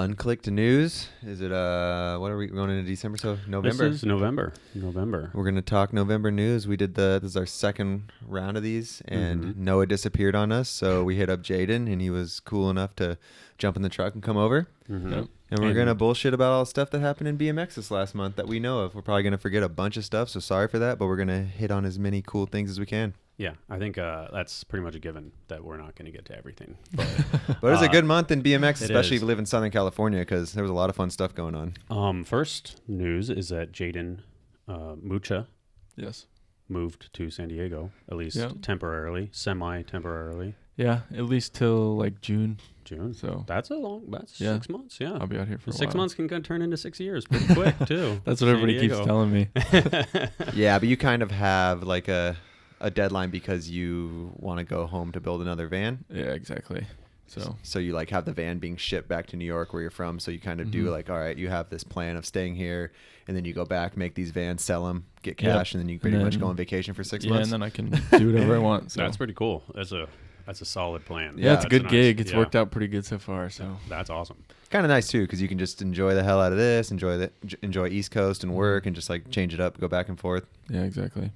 Unclicked news. Is it what are we going into December? So November. This is November. We're gonna talk November news. We did this is our second round of these, and Noah disappeared on us, so we hit up Jaden, and he was cool enough to jump in the truck and come over. Yep. And we're gonna bullshit about all the stuff that happened in BMX this last month that we know of. We're probably gonna forget a bunch of stuff, so sorry for that. But we're gonna hit on as many cool things as we can. Yeah, I think that's pretty much a given that we're not going to get to everything. But it was a good month in BMX, especially if you live in Southern California, because there was a lot of fun stuff going on. First news is that Jaden Mucha moved to San Diego, at least temporarily, semi-temporarily. Yeah, at least till like June. So that's 6 months. Yeah, I'll be out here for a while. 6 months can turn into 6 years pretty quick too. That's what everybody keeps telling me. Yeah, but you kind of have like a deadline because you want to go home to build another van. Yeah, exactly. So you like have the van being shipped back to New York where you're from. So you kind of do like, all right, you have this plan of staying here, and then you go back, make these vans, sell them, get cash, and then you pretty much go on vacation for 6 months. Yeah, and then I can do whatever I want. So that's pretty cool. That's a solid plan. Yeah, it's a good gig. It's worked out pretty good so far. So that's awesome. Kind of nice too, because you can just enjoy the hell out of this, enjoy East Coast and work, and just like change it up, go back and forth. Yeah, exactly.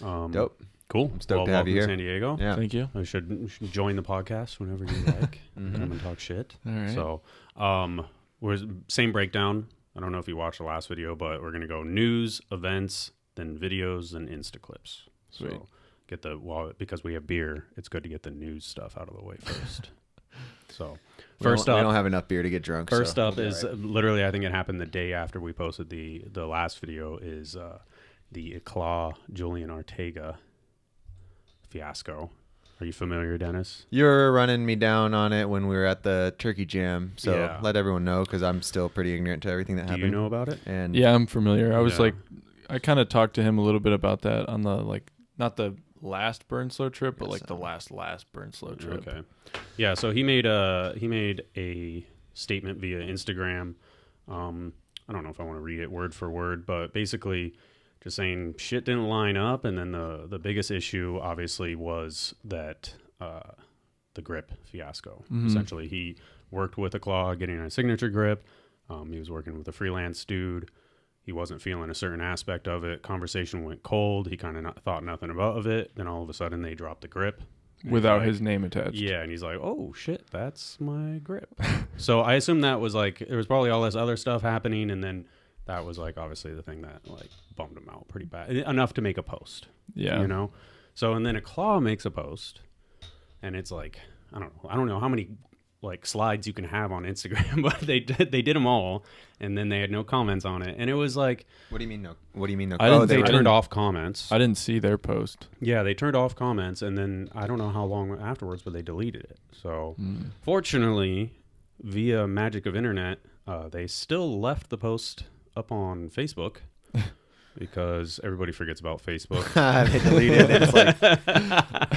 Dope. Cool. I'm stoked to have you here. San Diego. Yeah. Thank you. You should join the podcast whenever you like. Come and talk shit. All right. So, we're same breakdown. I don't know if you watched the last video, but we're gonna go news, events, then videos, and Insta clips. Sweet. So because we have beer, it's good to get the news stuff out of the way first. So we don't have enough beer to get drunk. First up is literally, I think it happened the day after we posted the last video, is the Eclat Julian Ortega fiasco. Are you familiar, Dennis? You were running me down on it when we were at the Turkey Jam, so let everyone know, because I'm still pretty ignorant to everything that happened. Do you know about it? And yeah, I'm familiar. I was I kind of talked to him a little bit about that on the not the last Burn Slow trip, but like the last Burn Slow trip. Okay. Yeah, so he made a statement via Instagram. I don't know if I want to read it word for word, but basically just saying shit didn't line up, and then the biggest issue obviously was that the grip fiasco. Essentially, he worked with Eclat getting a signature grip. He was working with a freelance dude. He wasn't feeling a certain aspect of it. Conversation went cold. He kind of thought nothing of it. Then all of a sudden they dropped the grip. Without his name attached. Yeah, and he's like, oh, shit, that's my grip. So I assume that was like, there was probably all this other stuff happening, and then that was like obviously the thing that like bummed him out pretty bad. Enough to make a post. Yeah. You know? So, and then Eclat makes a post, and it's like, I don't know how many like slides you can have on Instagram, but they did them all, and then they had no comments on it, and it was like, what do you mean no? What do you mean no? They turned off comments. I didn't see their post. Yeah, they turned off comments, and then I don't know how long afterwards, but they deleted it. So fortunately, via magic of internet, they still left the post up on Facebook. Because everybody forgets about Facebook. They deleted it. It's like,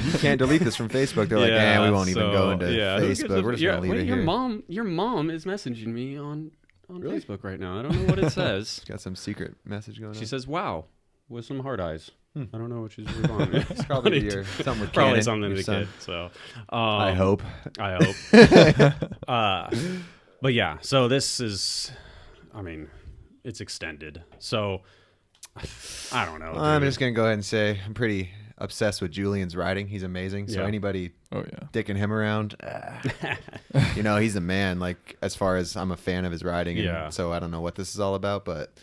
you can't delete this from Facebook. They're like, we won't even go into Facebook. We're just going to leave it here. Your mom is messaging me on really? Facebook right now. I don't know what it says. She's got some secret message going on. She says, wow, with some hard eyes. I don't know what she's responding. It's probably something with probably Cannon, something to the kid. So, I hope. But yeah, so this is, it's extended. So, I don't know. I'm just going to go ahead and say I'm pretty obsessed with Julian's riding. He's amazing. So anybody dicking him around, he's the man. Like, as far as I'm a fan of his riding. And so I don't know what this is all about, but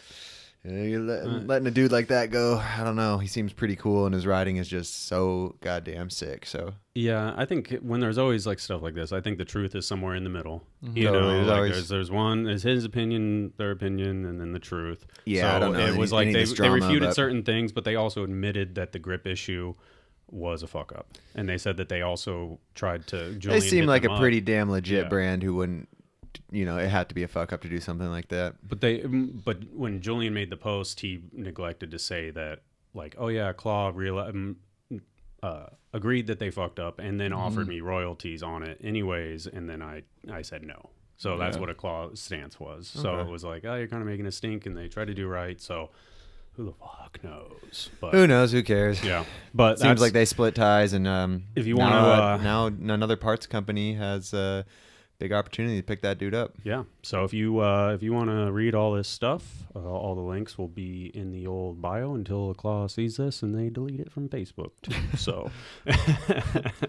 you're letting a dude like that go. I don't know. He seems pretty cool, and his riding is just so goddamn sick. So yeah, I think when there's always like stuff like this, I think the truth is somewhere in the middle. There's one is his opinion, their opinion, and then the truth. Yeah, so I don't know. It was like they refuted certain things, but they also admitted that the grip issue was a fuck up, and they said that they also tried to. Julian they seem like a pretty damn legit brand who wouldn't. It had to be a fuck up to do something like that. But when Julian made the post, he neglected to say that, like, oh yeah, Claw agreed that they fucked up, and then offered me royalties on it anyways, and then I said no. So that's what a Claw stance was. Okay. So it was like, oh, you're kind of making a stink, and they tried to do right. So who the fuck knows? But who knows? Who cares? Yeah, but seems like they split ties, and if you want to now another parts company has. big opportunity to pick that dude up. Yeah. So if you want to read all this stuff, all the links will be in the old bio until the Claw sees this and they delete it from Facebook too. So yeah,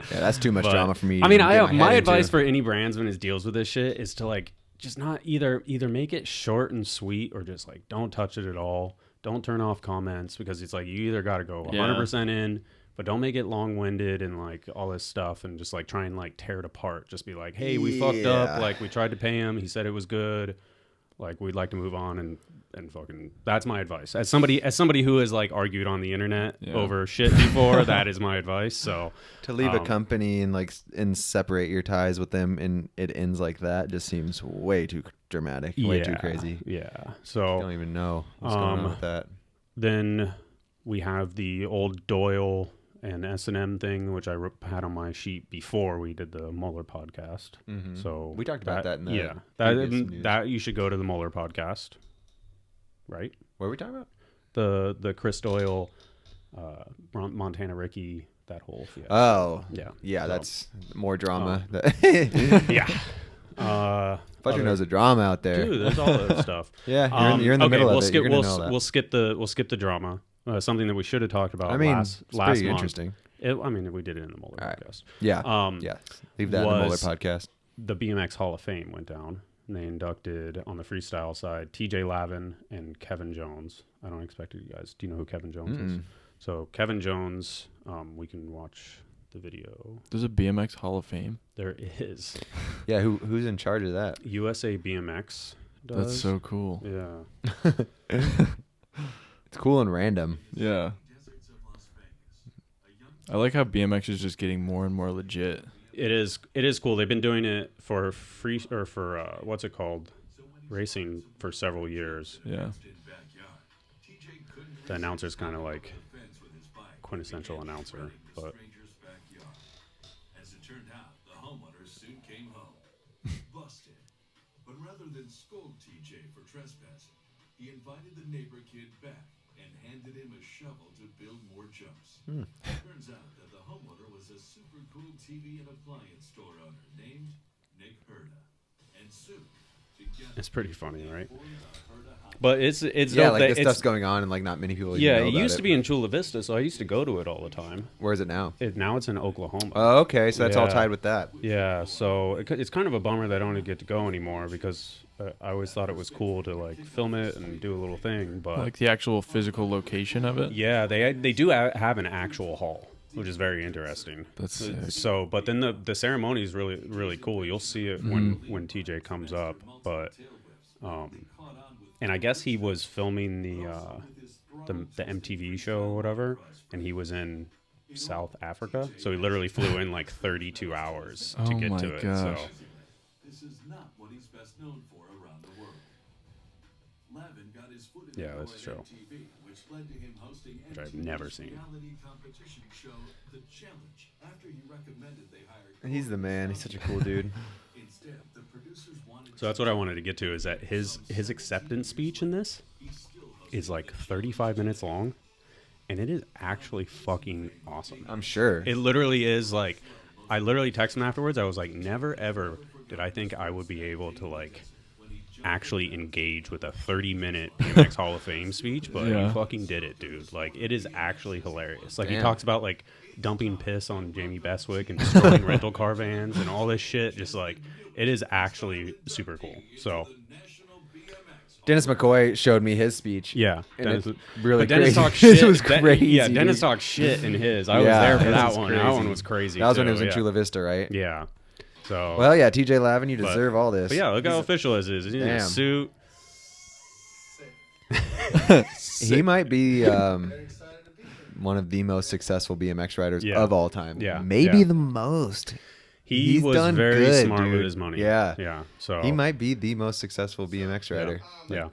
that's too much drama for me. I mean, my advice for any brandsman is deals with this shit is to like just not either make it short and sweet or just like don't touch it at all. Don't turn off comments because it's like you either got to go 100% in. But don't make it long-winded and like all this stuff and just like try and like tear it apart. Just be like, hey, we fucked up. Like we tried to pay him. He said it was good. Like we'd like to move on and fucking. That's my advice. As somebody who has like argued on the internet over shit before, that is my advice. So to leave a company and separate your ties with them and it ends like that just seems way too dramatic, way too crazy. Yeah. So I don't even know what's going on with that. Then we have the old Doyle and S&M thing, which I had on my sheet before we did the Mueller podcast. Mm-hmm. So we talked about that in the that you should go to the Mueller podcast, right? What are we talking about? The Chris Doyle, Montana Ricky, that whole fiasco. Oh, yeah, so, that's more drama. Yeah. Fudger knows a drama out there. Dude, there's all that stuff. Yeah, you're in the middle of it. We'll skip the drama. Something that we should have talked about last month. Interesting. We did it in the Mueller podcast. Yeah. Leave that in the Mueller podcast. The BMX Hall of Fame went down, and they inducted on the freestyle side TJ Lavin and Kevin Jones. I don't expect you guys. Do you know who Kevin Jones is? So Kevin Jones, we can watch the video. There's a BMX Hall of Fame. There is. Yeah. Who's in charge of that? USA BMX does. That's so cool. Yeah. It's cool and random. Yeah. I like how BMX is just getting more and more legit. It is cool. They've been doing it for free or for what's it called? Racing for several years. Yeah. The announcer's kind of like quintessential announcer, but as it turned out, the homeowner soon came home. Busted. But rather than scold TJ for trespassing, he invited the neighbor kid back and handed him a shovel to build more jumps. Turns out that the homeowner was a super cool TV and appliance store owner named Nick Herda. And soon, together, it's pretty funny, right? But it's like this stuff's going on and like not many people. Yeah, it used to be in Chula Vista, so I used to go to it all the time. Where is it now? Now it's in Oklahoma. Oh, okay, so that's all tied with that. Yeah, so it's kind of a bummer that I don't get to go anymore because I always thought it was cool to like film it and do a little thing, but like the actual physical location of it. Yeah, they do have an actual hall, which is very interesting. That's sick. So, but then the ceremony is really really cool. You'll see it when TJ comes up, but and I guess he was filming the MTV show or whatever, and he was in South Africa, so he literally flew in like 32 hours to get to it. So this is not what he's best known for around the world. Lavin got his foot in this show, MTV, which led to him hosting which I've never seen. Reality competition show The Challenge. After he recommended they hired He's the man. He's such a cool dude. Instead, the producers wanted So that's what I wanted to get to, is that his acceptance speech in this is like 35 minutes long, and it is actually fucking awesome. I'm sure. It literally is like, I literally texted him afterwards. I was like, never ever did I think I would be able to like actually engage with a 30-minute BMX Hall of Fame speech, but he fucking did it, dude. Like, it is actually hilarious. Like, he talks about like dumping piss on Jamie Bestwick and destroying rental car vans and all this shit. Just like, it is actually super cool. So Dennis McCoy showed me his speech. Yeah, Dennis, really Dennis crazy. talked shit. It was crazy. Yeah, Dennis talked shit in his. I was there for that one. Crazy. That one was crazy. That was when it was in Chula Vista, right? Yeah. So well, yeah, TJ Lavin, you deserve all this. But yeah, look how official this is. He's in a suit. He might be one of the most successful BMX riders of all time. Yeah, maybe the most. He's was done very good, smart with his money. Yeah, yeah. So he might be the most successful BMX rider. Yeah.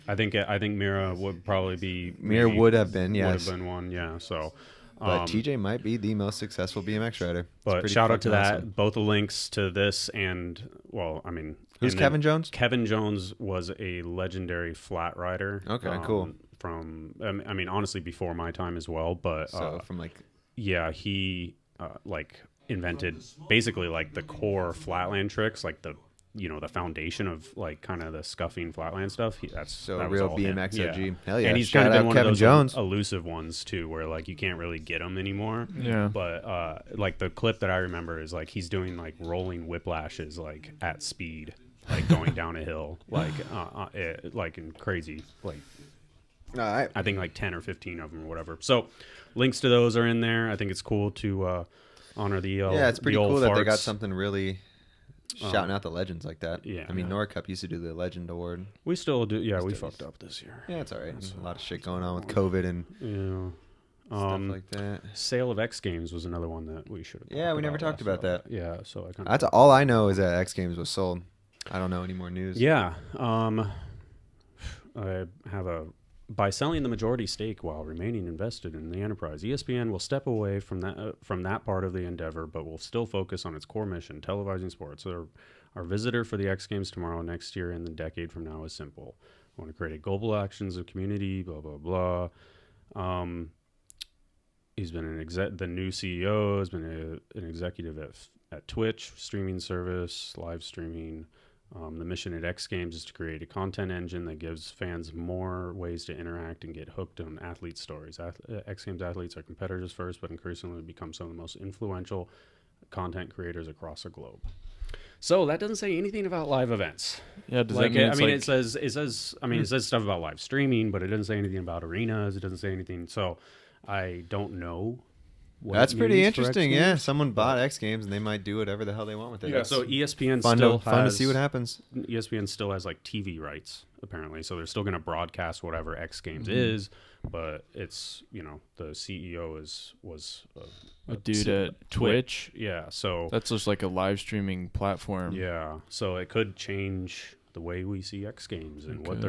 I think Mira would probably be. Mira would have been, yes. Would have been one, yeah. So. But TJ might be the most successful BMX rider. But shout out to that. Awesome. Both the links to this and, well, I mean. Who's Kevin Jones? Kevin Jones was a legendary flat rider. Okay, cool. From, I mean, honestly, before my time as well. But so from like. Yeah, he, like, invented basically like the core flatland tricks, like the foundation of like kind of the scuffing flatland stuff. That's so that real was all BMX him. OG. Yeah. Hell yeah! And he's Shout kind of been out one Kevin of those Jones. elusive ones too, where like you can't really get him anymore. Yeah. But like the clip that I remember is like he's doing like rolling whiplashes like at speed, like going down a hill, like like in crazy like. I think like 10 or 15 of them or whatever. So links to those are in there. I think it's cool to honor the it's pretty cool that they got farts. something really shouting out the legends like that. Yeah. I mean, NorCup used to do the Legend Award. We still do. Yeah, we fucked up this year. Yeah, it's all right. There's a lot of shit going on with COVID and stuff like that. Sale of X Games was another one that we should have. Yeah, we never talked about that. Yeah, so I kind of. That's all I know is that X Games was sold. I don't know any more news. Yeah. I have by selling the majority stake while remaining invested in the enterprise, ESPN will step away from that part of the endeavor, but will still focus on its core mission, televising sports. Our visitor for the X Games tomorrow, next year, and the decade from now is simple. I want to create a global actions of community, blah, blah, blah. He's been the new CEO, has been an executive at Twitch, streaming service, live streaming. The mission at X Games is to create a content engine that gives fans more ways to interact and get hooked on athlete stories. X Games athletes are competitors first, but increasingly become some of the most influential content creators across the globe. So that doesn't say anything about live events. Yeah, does that mean it says stuff about live streaming, but it doesn't say anything about arenas. It doesn't say anything. So I don't know. That's pretty interesting. Yeah, someone bought X Games and they might do whatever the hell they want with it. Yeah, so ESPN fun to see what happens. ESPN still has like TV rights apparently, so they're still going to broadcast whatever X Games is, but it's the CEO was a dude at Twitch. Yeah, so that's just like a live streaming platform. Yeah, so it could change the way we see X Games and what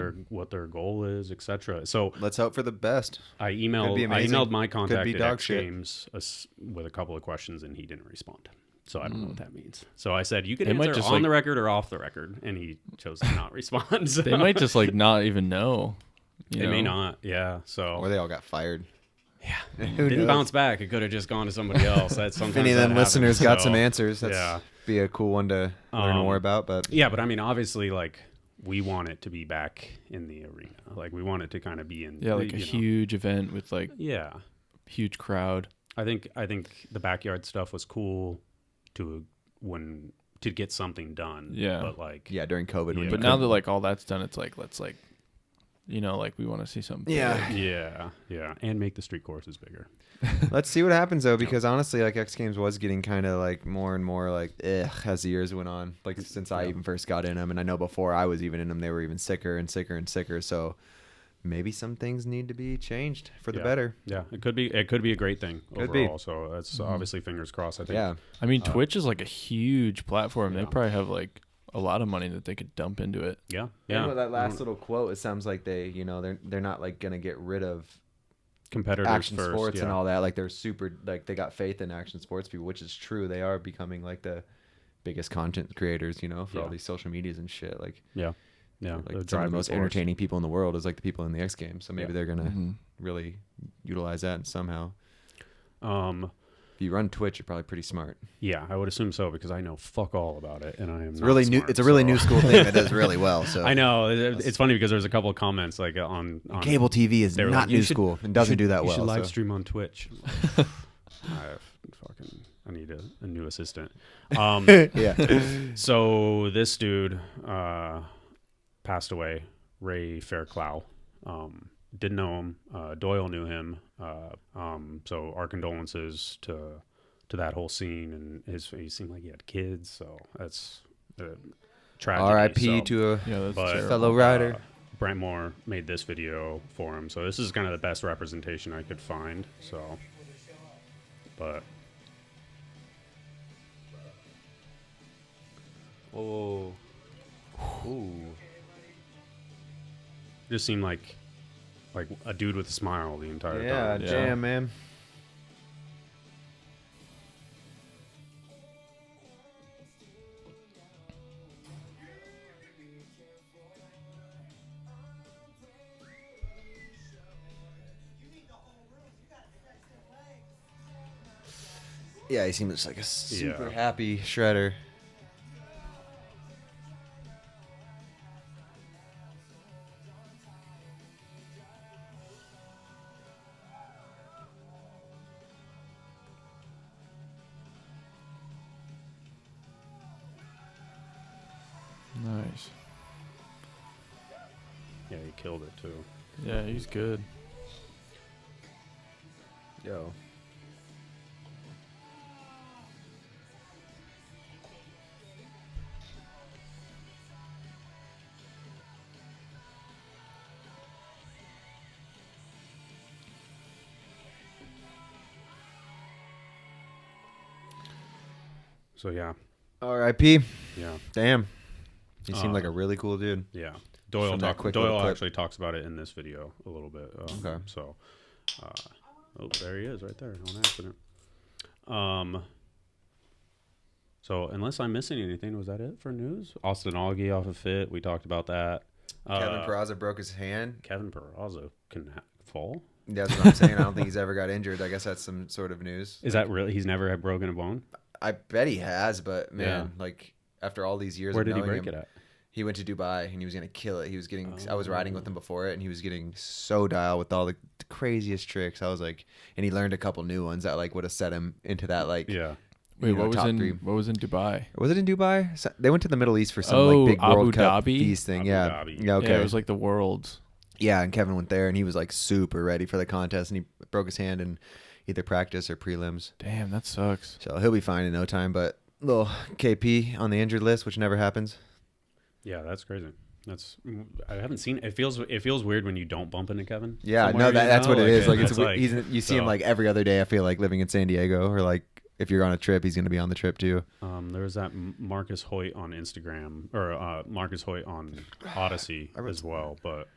their goal is, etc. So let's hope for the best. I emailed my contact at X Games with a couple of questions, and he didn't respond. So I don't know what that means. So I said, you can answer on the record or off the record, and he chose to not respond. So. They might just like not even know. They may not. Yeah. So or they all got fired. Yeah. Didn't bounce back. It could have just gone to somebody else. That's sometimes. If any of them listeners got some answers, that's be a cool one to learn more about. But but I mean, obviously, like we want it to be back in the arena. Like we want it to kind of be in like a huge event with like huge crowd. I think the backyard stuff was cool to get something done. Yeah, but like during COVID. But now that like all that's done, it's like let's like like we want to see something. Yeah, and make the street courses bigger. Let's see what happens though, because honestly, like X Games was getting kind of like more and more like as the years went on. Like since I even first got in them, and I know before I was even in them, they were even sicker and sicker and sicker. So maybe some things need to be changed for the better. Yeah, it could be a great thing overall. So that's obviously fingers crossed. I think. Yeah, I mean Twitch is like a huge platform. They probably have like a lot of money that they could dump into it. Yeah. That last little quote, it sounds like they, they're not like gonna get rid of competitors action first, sports and all that. Like they're super, like they got faith in action sports people, which is true. They are becoming like the biggest content creators, for all these social medias and shit. Like like some of the most entertaining people in the world is like the people in the X Games. So maybe they're gonna really utilize that somehow. If you run Twitch, you're probably pretty smart. Yeah, I would assume so because I know fuck all about it, and I am. It's really new. It's a really new school thing that does really well. So I know it's funny because there's a couple of comments like on cable TV is not new school and doesn't do that well. You should live stream on Twitch. I need a new assistant. So this dude passed away, Ray Fairclough. Didn't know him. Doyle knew him. So our condolences to that whole scene, and he seemed like he had kids. So that's tragedy. R.I.P. to a fellow rider. Brent Moore made this video for him, so this is kind of the best representation I could find. So, but ooh, just seemed like a dude with a smile the entire time. Yeah, damn, man. Yeah, he seems like a super happy shredder. Nice. Yeah, he killed it too. Yeah, he's good. Yo. So yeah. R.I.P. Yeah. Damn. He seemed like a really cool dude. Yeah. Doyle actually talks about it in this video a little bit. Okay. So, oh, there he is right there on accident. So unless I'm missing anything, was that it for news? Austin Augie off of Fit. We talked about that. Kevin Peraza broke his hand. Kevin Peraza can fall. That's what I'm saying. I don't think he's ever got injured. I guess that's some sort of news. Is that really? He's never had broken a bone? I bet he has, but man, like after all these years, where did he break it at? He went to Dubai and he was gonna kill it. He was getting. I was riding with him before it, and he was getting so dialed with all the craziest tricks. I was like, and he learned a couple new ones that like would have set him into that like. Yeah. Wait, what was in Dubai? Was it in Dubai? So they went to the Middle East for some like big World Cup feast thing. Yeah, okay. Yeah, it was like the Worlds. Yeah, and Kevin went there, and he was like super ready for the contest, and he broke his hand in either practice or prelims. Damn, that sucks. So he'll be fine in no time. But little KP on the injured list, which never happens. Yeah, that's crazy. I haven't seen it. Feels weird when you don't bump into Kevin. Yeah, no, that's what it is. Like it's you see him like every other day. I feel like living in San Diego, or like if you're on a trip, he's going to be on the trip too. There was that Marcus Hoyt on Instagram, or Marcus Hoyt on Odyssey as well. But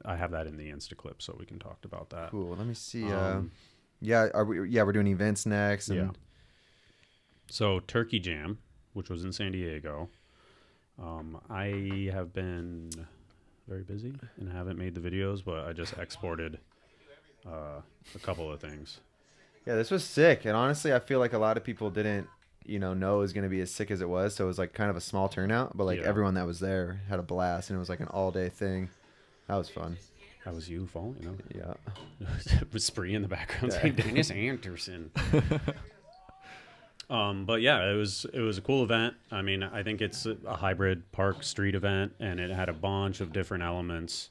I have that in the Insta clip, so we can talk about that. Cool. Let me see. We're doing events next. And... Yeah. So Turkey Jam, which was in San Diego. I have been very busy and haven't made the videos, but I just exported a couple of things. Yeah, this was sick. And honestly, I feel like a lot of people didn't, know it was going to be as sick as it was. So it was like kind of a small turnout, but like everyone that was there had a blast, and it was like an all-day thing. That was fun. That was you falling, Yeah. With Spree in the background saying Dennis Anderson. But yeah, it was a cool event. I mean, I think it's a hybrid park street event, and it had a bunch of different elements.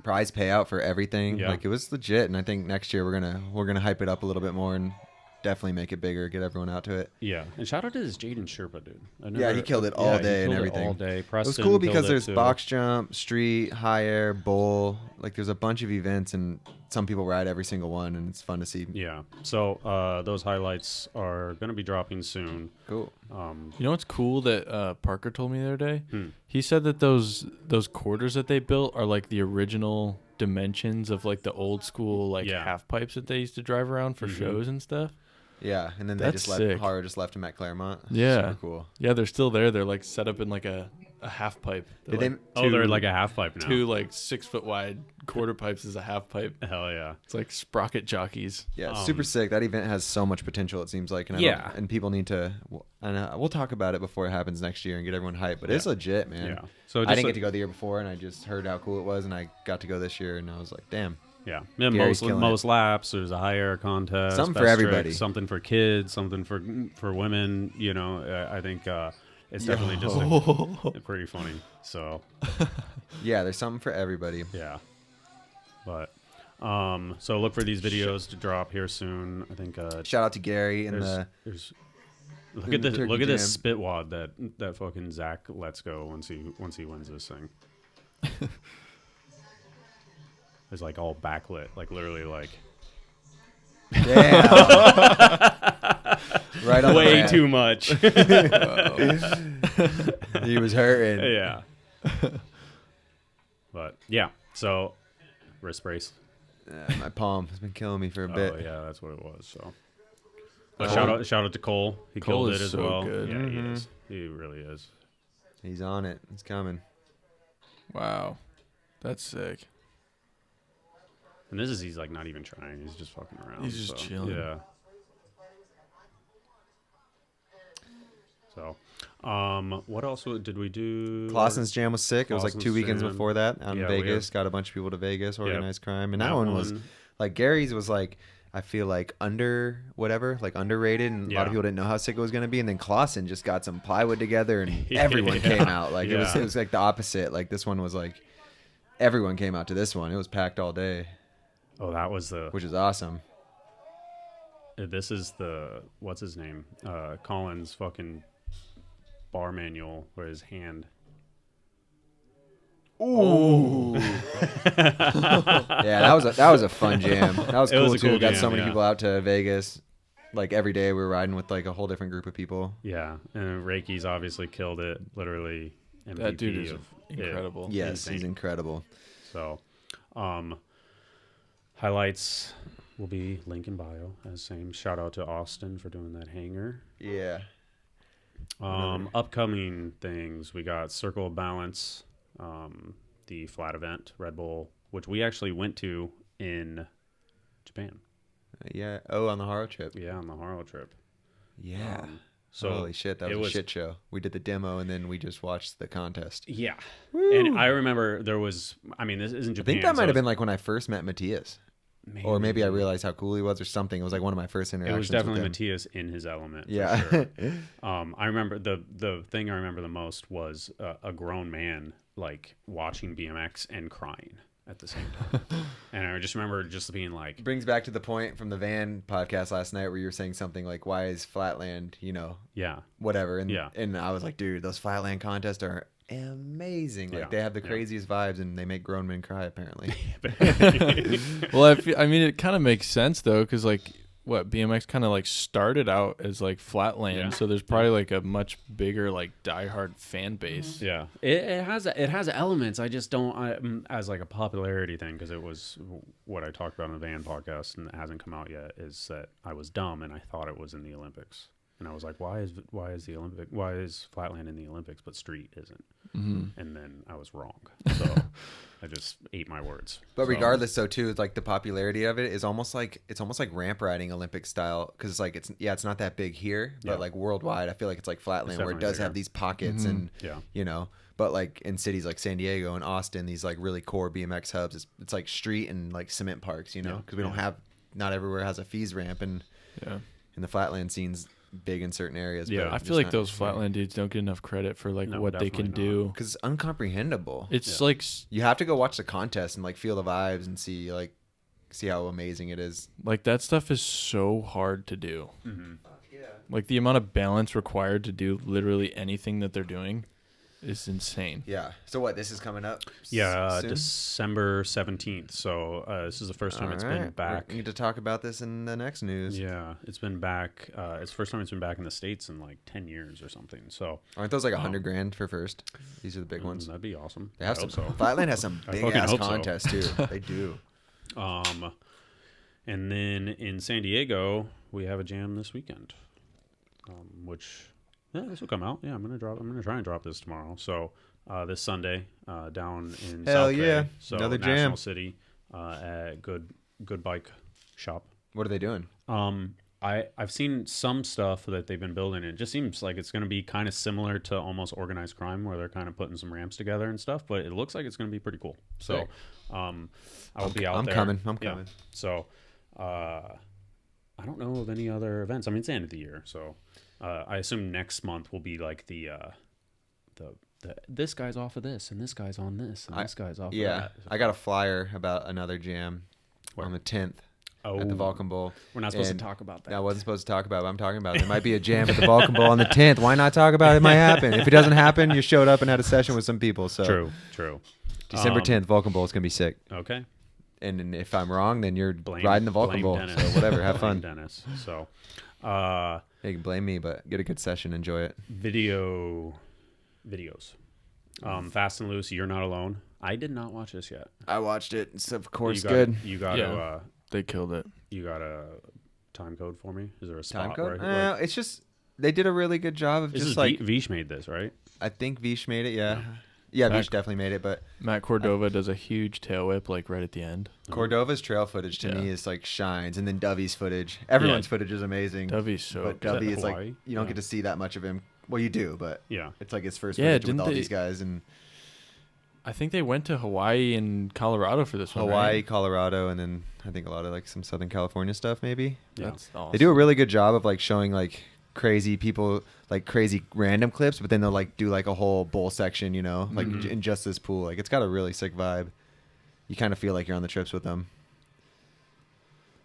Prize payout for everything. Yeah. Like it was legit, and I think next year we're gonna hype it up a little bit more and definitely make it bigger, get everyone out to it. Yeah, and shout out to this Jaden Sherpa dude. He killed it all day and everything. All day. Preston, it was cool because there's box jump, street, high air, bowl. Like there's a bunch of events, and some people ride every single one, and it's fun to see. Yeah. So those highlights are going to be dropping soon. Cool. You know what's cool that Parker told me the other day? He said that those quarters that they built are like the original dimensions of like the old school half pipes that they used to drive around for shows and stuff. Yeah, and then Hara just left him at Claremont. Yeah. Super cool. Yeah, they're still there. They're like set up in like a half pipe. They're like a half pipe now. 2 like 6 foot wide quarter pipes is a half pipe. Hell yeah. It's like sprocket jockeys. Yeah, it's super sick. That event has so much potential, it seems like. And people need to, and we'll talk about it before it happens next year and get everyone hyped. But it's legit, man. Yeah. So I didn't get to go the year before, and I just heard how cool it was, and I got to go this year, and I was like, damn. Yeah, most laps. There's a high air contest. Something for everybody. Tricks, something for kids. Something for women. I think it's definitely just pretty funny. So yeah, there's something for everybody. Yeah, but so look for these videos to drop here soon. I think shout out to Gary and look at this spit wad that fucking Zach lets go once he wins this thing. It's like all backlit, like literally like. Damn. Right on. Way too much. He was hurting. Yeah. But yeah, so wrist brace. My palm has been killing me for a bit. Oh yeah, that's what it was. So. But shout out to Cole. He killed it as well. Good. Yeah, he is. He really is. He's on it. He's coming. Wow, that's sick. And he's like not even trying. He's just fucking around. He's just chilling. Yeah. So, what else did we do? Clausen's Jam was sick. It was like 2 weekends before that out in Vegas. Got a bunch of people to Vegas, organized crime. And that one was like Gary's was like, I feel like underrated, and a lot of people didn't know how sick it was going to be. And then Clausen just got some plywood together and everyone came out. Like it was like the opposite. Like this one was like everyone came out to this one. It was packed all day. Oh, that was which is awesome. This is what's his name? Colin's fucking bar manual or his hand. Ooh. Yeah, that was a fun jam. That was cool too. We got so many people out to Vegas. Like every day we were riding with like a whole different group of people. Yeah, and Reiki's obviously killed it. Literally MVP. That dude is incredible. Yes, insane. He's incredible. So, highlights will be link in bio as same. Shout out to Austin for doing that hanger. Yeah. Upcoming things, we got Circle of Balance, the flat event, Red Bull, which we actually went to in Japan. Yeah. Oh, on the Haro trip. Yeah, on the Haro trip. Yeah. So holy shit, that was a shit show. We did the demo and then we just watched the contest. Yeah. Woo. And I remember this isn't Japan. I think that might have been like when I first met Matthias. Maybe. Or maybe I realized how cool he was or something. It was like one of my first interactions. It was definitely Matthias in his element. Yeah. For sure. I remember the thing I remember the most was a grown man like watching BMX and crying at the same time. And I just remember just being like... Brings back to the point from the van podcast last night where you were saying something like, why is Flatland, whatever. And I was like, dude, those Flatland contests are amazing. Like they have the craziest vibes and they make grown men cry apparently. Well, I mean, it kind of makes sense though, because like BMX kind of like started out as like Flatland, so there's probably like a much bigger like diehard fan base. Yeah, it has elements. I just don't as like a popularity thing, because it was what I talked about on the van podcast and it hasn't come out yet. Is that I was dumb and I thought it was in the Olympics. And I was like, why is Flatland in the Olympics but street isn't? Mm-hmm. And then I was wrong. So I just ate my words. But regardless, though, too, like the popularity of it is almost like ramp riding Olympic style, because it's like it's not that big here, but like worldwide, I feel like it's like Flatland where it does have these pockets and but like in cities like San Diego and Austin, these like really core BMX hubs, it's like street and like cement parks, because we don't have, not everywhere has a fees ramp, and in the Flatland scene's big in certain areas. Yeah, I feel like those Flatland dudes don't get enough credit for like what they can do, because it's uncomprehendable. It's like you have to go watch the contest and like feel the vibes and see how amazing it is. Like that stuff is so hard to do. Like the amount of balance required to do literally anything that they're doing is insane. Yeah. So what, this is coming up? Yeah, December 17th. So this is the first time it's been back. We need to talk about this in the next news. Yeah, it's been back. It's the first time it's been back in the States in like 10 years or something. So aren't those like $100,000 for first? These are the big ones. That'd be awesome. They have some. Flatland has some big ass contests too. They do. And then in San Diego we have a jam this weekend, which. Yeah, this will come out. Yeah, I'm gonna try and drop this tomorrow. So this Sunday down in South Bay. So another National jam. City at Good Bike Shop. What are they doing? I've seen some stuff that they've been building. It just seems like it's going to be kind of similar to almost organized crime, where they're kind of putting some ramps together and stuff. But it looks like it's going to be pretty cool. So I'll be out there. I'm coming. So I don't know of any other events. I mean, it's the end of the year, so. I assume next month will be like the this guy's off of this and this guy's on this and this guy's off of that. Yeah, I got a flyer about another jam on the 10th at the Vulcan Bowl. We're not supposed to talk about that. I wasn't supposed to talk about it, but I'm talking about it. There might be a jam at the Vulcan Bowl on the 10th. Why not talk about it? It might happen. If it doesn't happen, you showed up and had a session with some people. So True. December 10th, Vulcan Bowl is going to be sick. Okay. And if I'm wrong, then you're riding the Vulcan Bowl. Dennis. So whatever, have fun. Dennis. So you can blame me, but get a good session, enjoy it. Videos. Fast and Loose, You're Not Alone. I did not watch this yet. I watched it. It's of course good. You got to they killed it. You got a time code for me? Is there a spot time code? where it's just they did a really good job of just like Vish made this, right? I think Vish made it, yeah. Yeah, Vish definitely made it, but Matt Cordova does a huge tail whip like right at the end. Cordova's trail footage to me is like shines, and then Dovey's footage. Everyone's footage is amazing. Dovey's so but Dovey is like you don't get to see that much of him Well, you do, but yeah, it's like his first footage with all these guys. And I think they went to Hawaii and Colorado for this one. Hawaii, right? Colorado, and then I think a lot of like some Southern California stuff maybe. Yeah. That's awesome. They do a really good job of like showing like crazy people, like crazy random clips, but then they'll like do like a whole bowl section, you know, like in just this pool. Like it's got a really sick vibe. You kind of feel like you're on the trips with them.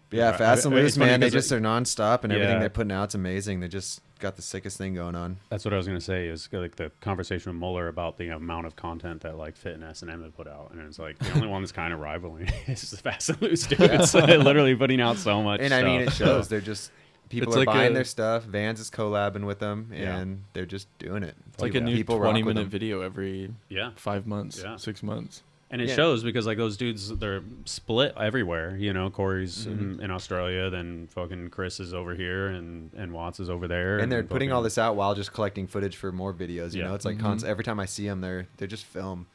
But yeah, Fast and Loose, man, they just are nonstop, and everything they're putting out's amazing. They just got the sickest thing going on. That's what I was gonna say. Is like the conversation with Mueller about the amount of content that like Fit and S&M have put out, and it's like the only one that's kind of rivaling is the Fast and Loose dude. It's literally putting out so much. And stuff. I mean, it shows. They're just people It's are like buying their stuff. Vans is collabing with them, Yeah. and they're just doing it. It's like a new People rock with 20-minute them. video every 5 months, Yeah. 6 months. And it shows because like those dudes, they're split everywhere. You know, Corey's in Australia, then fucking Chris is over here, and Watts is over there. And they're putting all this out while just collecting footage for more videos. You know, it's like every time I see them, they're just film,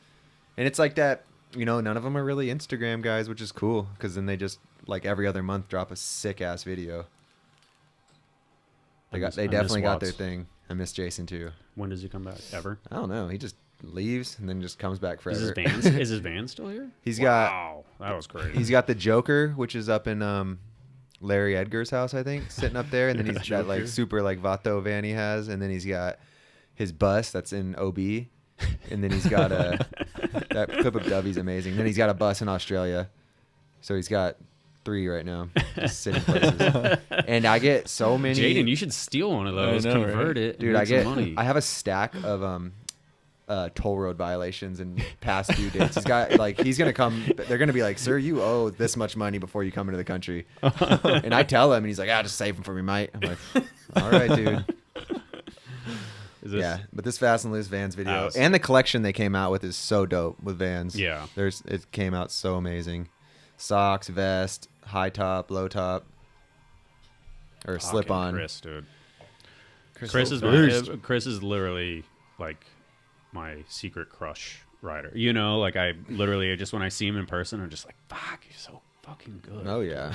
and it's like that. You know, none of them are really Instagram guys, which is cool because then they just like every other month drop a sick ass video. They definitely got their thing. I miss Jason too. When does he come back? Ever? I don't know. He just leaves and then just comes back forever. Is his van still here? Wow, that was crazy. He's got the Joker, which is up in Larry Edgar's house, I think, sitting up there, and then he's got like super like Vato van he has, and then he's got his bus that's in OB, and then he's got that clip of Dovey's amazing. Then he's got a bus in Australia, so he's got 3 right now, just sitting places. And I get so many. Jaden, you should steal one of those, convert it, dude. make some money. I have a stack of toll road violations and past due dates. He's got like he's gonna come. They're gonna be like, "Sir, you owe this much money before you come into the country." And I tell him, and he's like, "Ah, just save them for me, mate." I'm like, "All right, dude." Yeah, but this Fast and Loose Vans video and the collection they came out with is so dope with Vans. Yeah, it came out so amazing. Socks, vest, high top, low top, or slip on. Chris, dude. Chris is literally like my secret crush rider. You know, like I literally just when I see him in person, I'm just like, fuck, he's so fucking good. Oh yeah,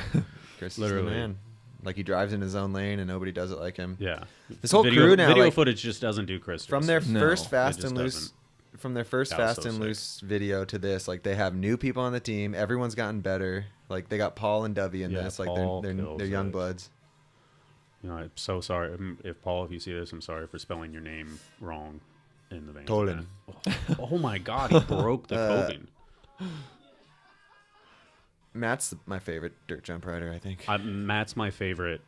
Chris literally, is the man. Like he drives in his own lane and nobody does it like him. Yeah, this whole crew now, video like, footage just doesn't do Chris from their first Fast and Loose. Doesn't. From their first Fast and Loose video to this, like they have new people on the team. Everyone's gotten better. Like they got Paul and Dovey in this. Like they're young bloods. You know, I'm so sorry if Paul, if you see this, I'm sorry for spelling your name wrong in the van. Tolan. Oh my God, he broke the coping. Matt's my favorite dirt jump rider, I think. Matt's my favorite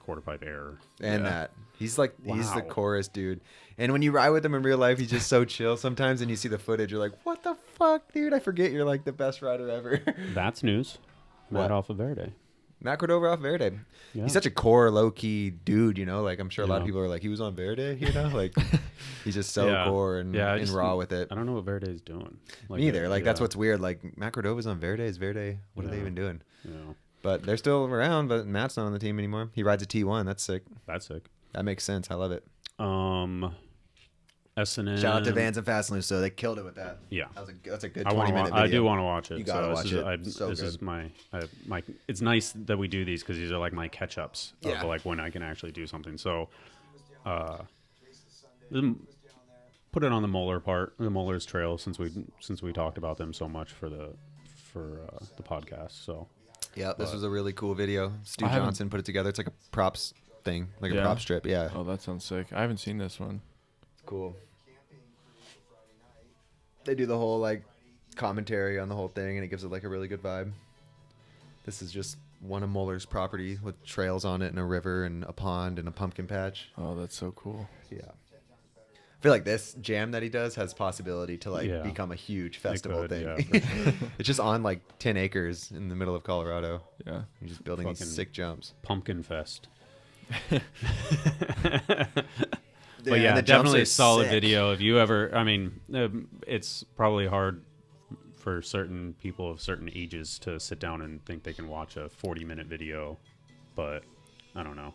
quarter pipe error. And Matt. He's like he's the chorus dude. And when you ride with him in real life, he's just so chill sometimes, and you see the footage, you're like, what the fuck, dude? I forget you're like the best rider ever. That's news. Matt off of Verde. Matt Cordova off Verde. Yeah. He's such a core, low-key dude, you know? Like, I'm sure a lot of people are like, he was on Verde, you know? Like, he's just so core and raw with it. I don't know what Verde is doing. Like, me either. Like, that's what's weird. Like, Matt Cordova's on Verde. Is Verde, what are they even doing? Yeah. But they're still around, but Matt's not on the team anymore. He rides a T1. That's sick. That makes sense. I love it. S&M. Shout out to Vans and Fast and Loose. So they killed it with that. Yeah, that's a good 20-minute video. I do want to watch it. You gotta watch it. This is my. It's nice that we do these because these are like my catch-ups of like when I can actually do something. So, put it on the Moeller part, the Moeller's trail, since we talked about them so much for the podcast. So. Yeah, this was a really cool video. Stu Johnson put it together. It's like a props thing, like a prop strip. Yeah. Oh, that sounds sick. I haven't seen this one. It's cool. They do the whole like commentary on the whole thing, and it gives it like a really good vibe. This is just one of Moeller's property with trails on it, and a river, and a pond, and a pumpkin patch. Oh, that's so cool. Yeah. I feel like this jam that he does has possibility to like become a huge festival thing. Yeah, sure. It's just on like 10 acres in the middle of Colorado. Yeah. You're just building these sick jumps. Pumpkin Fest. But yeah, definitely a solid video. If you ever, I mean, it's probably hard for certain people of certain ages to sit down and think they can watch a 40-minute video, but I don't know.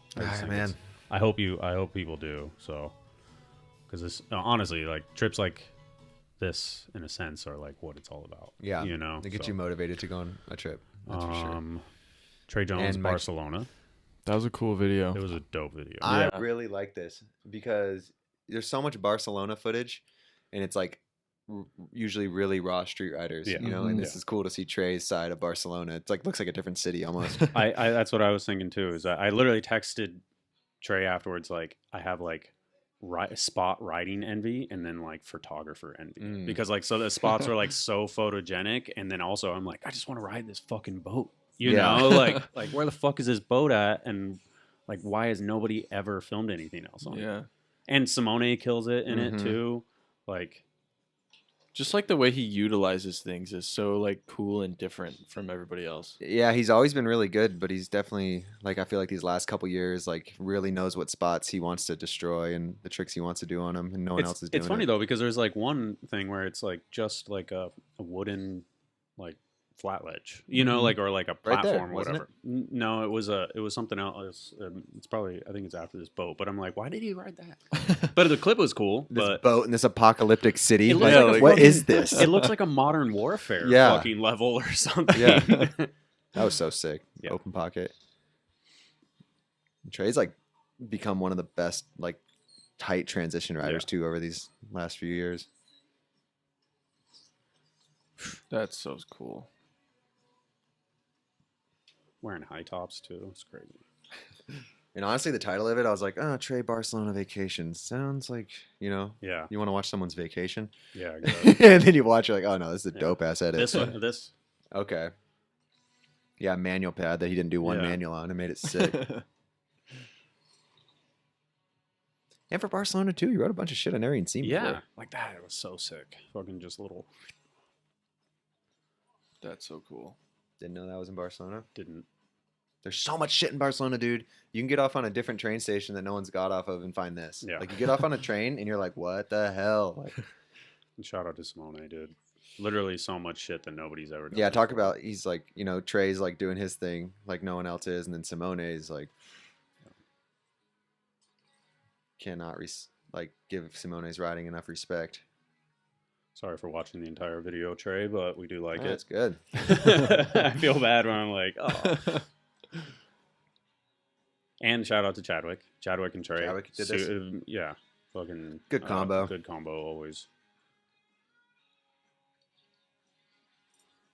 I hope people do. So, because this honestly, like trips like this, in a sense, are like what it's all about. Yeah, you know, they get you motivated to go on a trip. That's for sure. Trey Jones Barcelona. That was a cool video. It was a dope video. I really like this because there's so much Barcelona footage, and it's like usually really raw street riders, you know. And this is cool to see Trey's side of Barcelona. It's like looks like a different city almost. I that's what I was thinking too. Is I literally texted Trey afterwards, like, I have like spot riding envy and then like photographer envy, because like, so the spots are like so photogenic, and then also I'm like, I just want to ride this fucking boat, you know, like where the fuck is this boat at, and like why has nobody ever filmed anything else on it? And Simone kills it in it too, like. Just like the way he utilizes things is so like cool and different from everybody else. Yeah, he's always been really good, but he's definitely like, I feel like these last couple years, like really knows what spots he wants to destroy and the tricks he wants to do on them, and no one else is doing it. It's funny though, because there's like one thing where it's like just like a wooden like flat ledge, you know, like, or like a platform, or whatever. No, it was something else. It's probably, I think it's after this boat, but I'm like, why did he ride that? But the clip was cool. This boat in this apocalyptic city. Like what is this? It looks like a modern warfare fucking level or something. Yeah, that was so sick. Open pocket. Trey's like become one of the best like tight transition riders too over these last few years. That's so cool. Wearing high tops too. It's crazy. And honestly, the title of it, I was like, oh, Trey Barcelona Vacation. Sounds like, you know, you want to watch someone's vacation. Yeah, exactly. And then you watch, you're like, oh no, this is a dope ass edit. This. Okay. Yeah, manual pad that he didn't do one manual on. It made it sick. And for Barcelona too, you wrote a bunch of shit I never even seen before. Yeah, like that. It was so sick. Fucking just little. That's so cool. Didn't know that was in Barcelona. Didn't. There's so much shit in Barcelona, dude. You can get off on a different train station that no one's got off of and find this. Yeah. Like you get off on a train and you're like, what the hell? Like, shout out to Simone, dude. Literally so much shit that nobody's ever done. Yeah, talk about, he's like, you know, Trey's like doing his thing like no one else is, and then Simone's like cannot give Simone's riding enough respect. Sorry for watching the entire video, Trey, but we do like it. That's good. I feel bad when I'm like, oh. And shout out to Chadwick and Trey. Chadwick did this. Yeah, fucking good combo. Good combo always.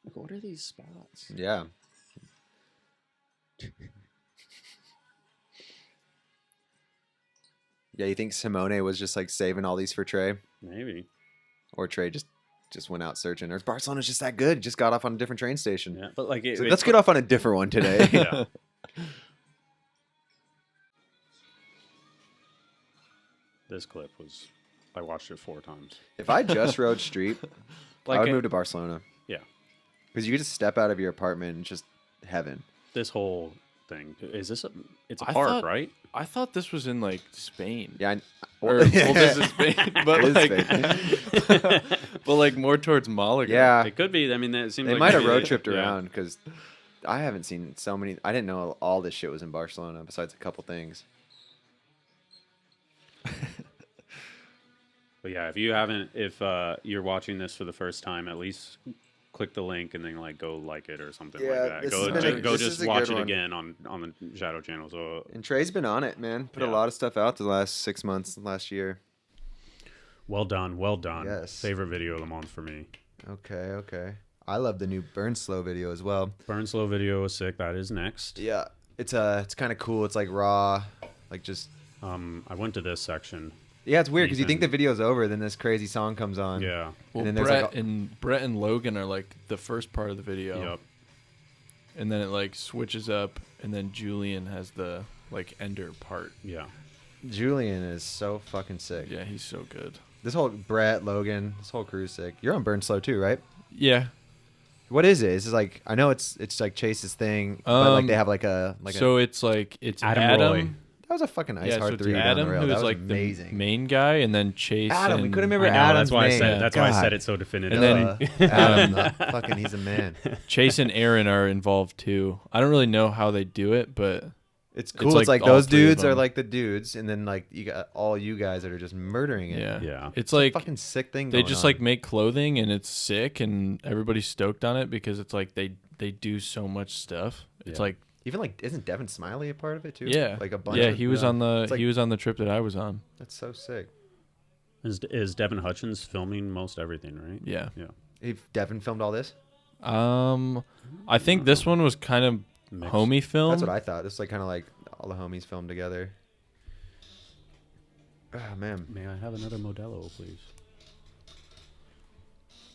Like, what are these spots? Yeah. Yeah, you think Simone was just like saving all these for Trey? Maybe. Or Trey just went out searching. Or Barcelona's just that good. Just got off on a different train station. Yeah, but like, let's get off on a different one today. Yeah. This clip was, I watched it 4 times. If I just rode street, I would move to Barcelona. Yeah. Because you could just step out of your apartment and just heaven. This whole thing, it's a park, right? I thought this was in like Spain. Yeah. This is Spain, but like, but like more towards Malaga. Yeah. It could be. I mean, it seems they like might have road tripped around, because I haven't seen so many. I didn't know all this shit was in Barcelona besides a couple things. But yeah, if you're watching this for the first time, at least click the link and then go like it or something like that. Go just watch it again on the Shadow channel. So, and Trey's been on it, man. Put a lot of stuff out the last 6 months, last year. Well done. Yes. Favorite video of the month for me. Okay. I love the new Burn Slow video as well. Burn Slow video was sick. That is next. Yeah, it's kind of cool. It's like raw, like just. I went to this section. Yeah, it's weird because you think the video's over, then this crazy song comes on. Yeah. Well, and then Brett and Logan are like the first part of the video. Yep. And then it like switches up, and then Julian has the like ender part. Yeah. Julian is so fucking sick. Yeah, he's so good. This whole Brett, Logan, this whole crew's sick. You're on Burn Slow too, right? Yeah. What is it? Is it like, I know it's like Chase's thing, but like they have like a so it's like it's Adam Roy. That was a fucking ice hard so 3 Adam, down the rail. That was like amazing. The main guy, and then Chase. Adam, we couldn't remember I know, Adam's that's why name. I said that's why I said it so definitively. And then Adam, fucking, he's a man. Chase and Aaron are involved too. I don't really know how they do it, but it's cool. It's like all those 3 of dudes are them. like the dudes, and then like you got all you guys that are just murdering it. Yeah. It's like a fucking sick thing. They just like make clothing, and it's sick, and everybody's stoked on it because it's like they do so much stuff. It's like. Even like, isn't Devin Smiley a part of it too? Yeah, like a bunch. Yeah, of, he was on the trip that I was on. That's so sick. Is Devin Hutchins filming most everything, right? Yeah. Devin filmed all this? I think this one was kind of homie film. That's what I thought. It's like kind of like all the homies filmed together. Oh, man. May I have another Modelo, please?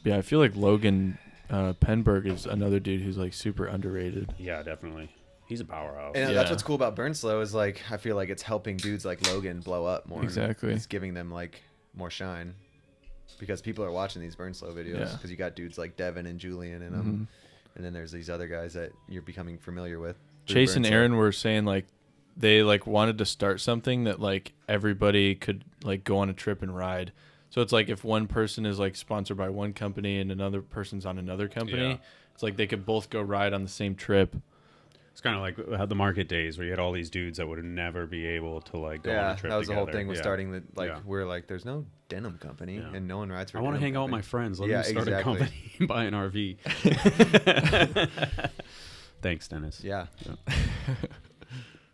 Yeah, I feel like Logan Penberg is another dude who's like super underrated. Yeah, definitely. He's a powerhouse. And that's what's cool about Burn Slow is like I feel like it's helping dudes like Logan blow up more. Exactly. It's giving them like more shine because people are watching these Burn Slow videos because you got dudes like Devin and Julian in them, and then there's these other guys that you're becoming familiar with. Chase and Aaron were saying like they like wanted to start something that like everybody could like go on a trip and ride. So it's like if one person is like sponsored by one company and another person's on another company, it's like they could both go ride on the same trip. It's kind of like how the market days where you had all these dudes that would never be able to like go on a trip that was together. the whole thing with starting the we're like there's no denim company and no one rides for I want to hang out with my friends. Let me start a company and buy an RV. Thanks, Dennis. Yeah.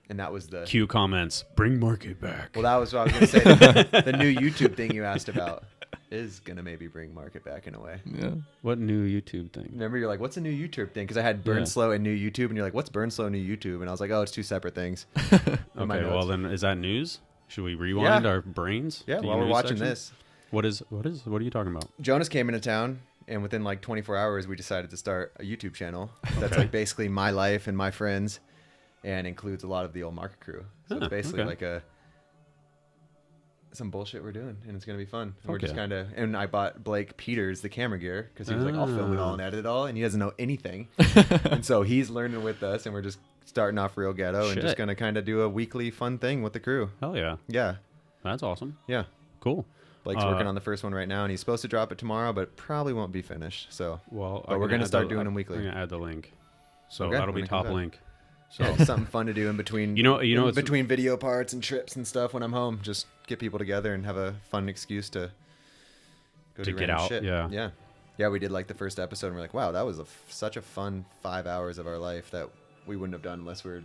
And that was the Q comments. Bring market back. Well, that was what I was going to say. The new YouTube thing you asked about is going to maybe bring market back in a way. Yeah. What new YouTube thing? Remember, you're like, what's a new YouTube thing? Because I had Burn Slow and new YouTube, and you're like, what's Burn Slow, new YouTube? And I was like, oh, it's two separate things. Okay, well then, is that news? Should we rewind our brains? Yeah, while we're watching this. What are you talking about? Jonas came into town, and within like 24 hours, we decided to start a YouTube channel. That's like basically my life and my friends, and includes a lot of the old market crew. So it's basically like some bullshit we're doing, and it's gonna be fun. We're just kind of, and I bought Blake Peters the camera gear because he was like, I'll film it all and edit it all, and he doesn't know anything, and so he's learning with us, and we're just starting off real ghetto and just gonna kind of do a weekly fun thing with the crew. Hell yeah, that's awesome. Yeah, cool. Blake's working on the first one right now, and he's supposed to drop it tomorrow, but it probably won't be finished. So, but we're gonna start doing them weekly. I'm gonna add the link, so that'll be top link. So yeah, something fun to do in between, between video parts and trips and stuff when I'm home. Just get people together and have a fun excuse to go do get out. Shit. Yeah. We did like the first episode, and we're like, wow, that was such a fun 5 hours of our life that we wouldn't have done unless we had a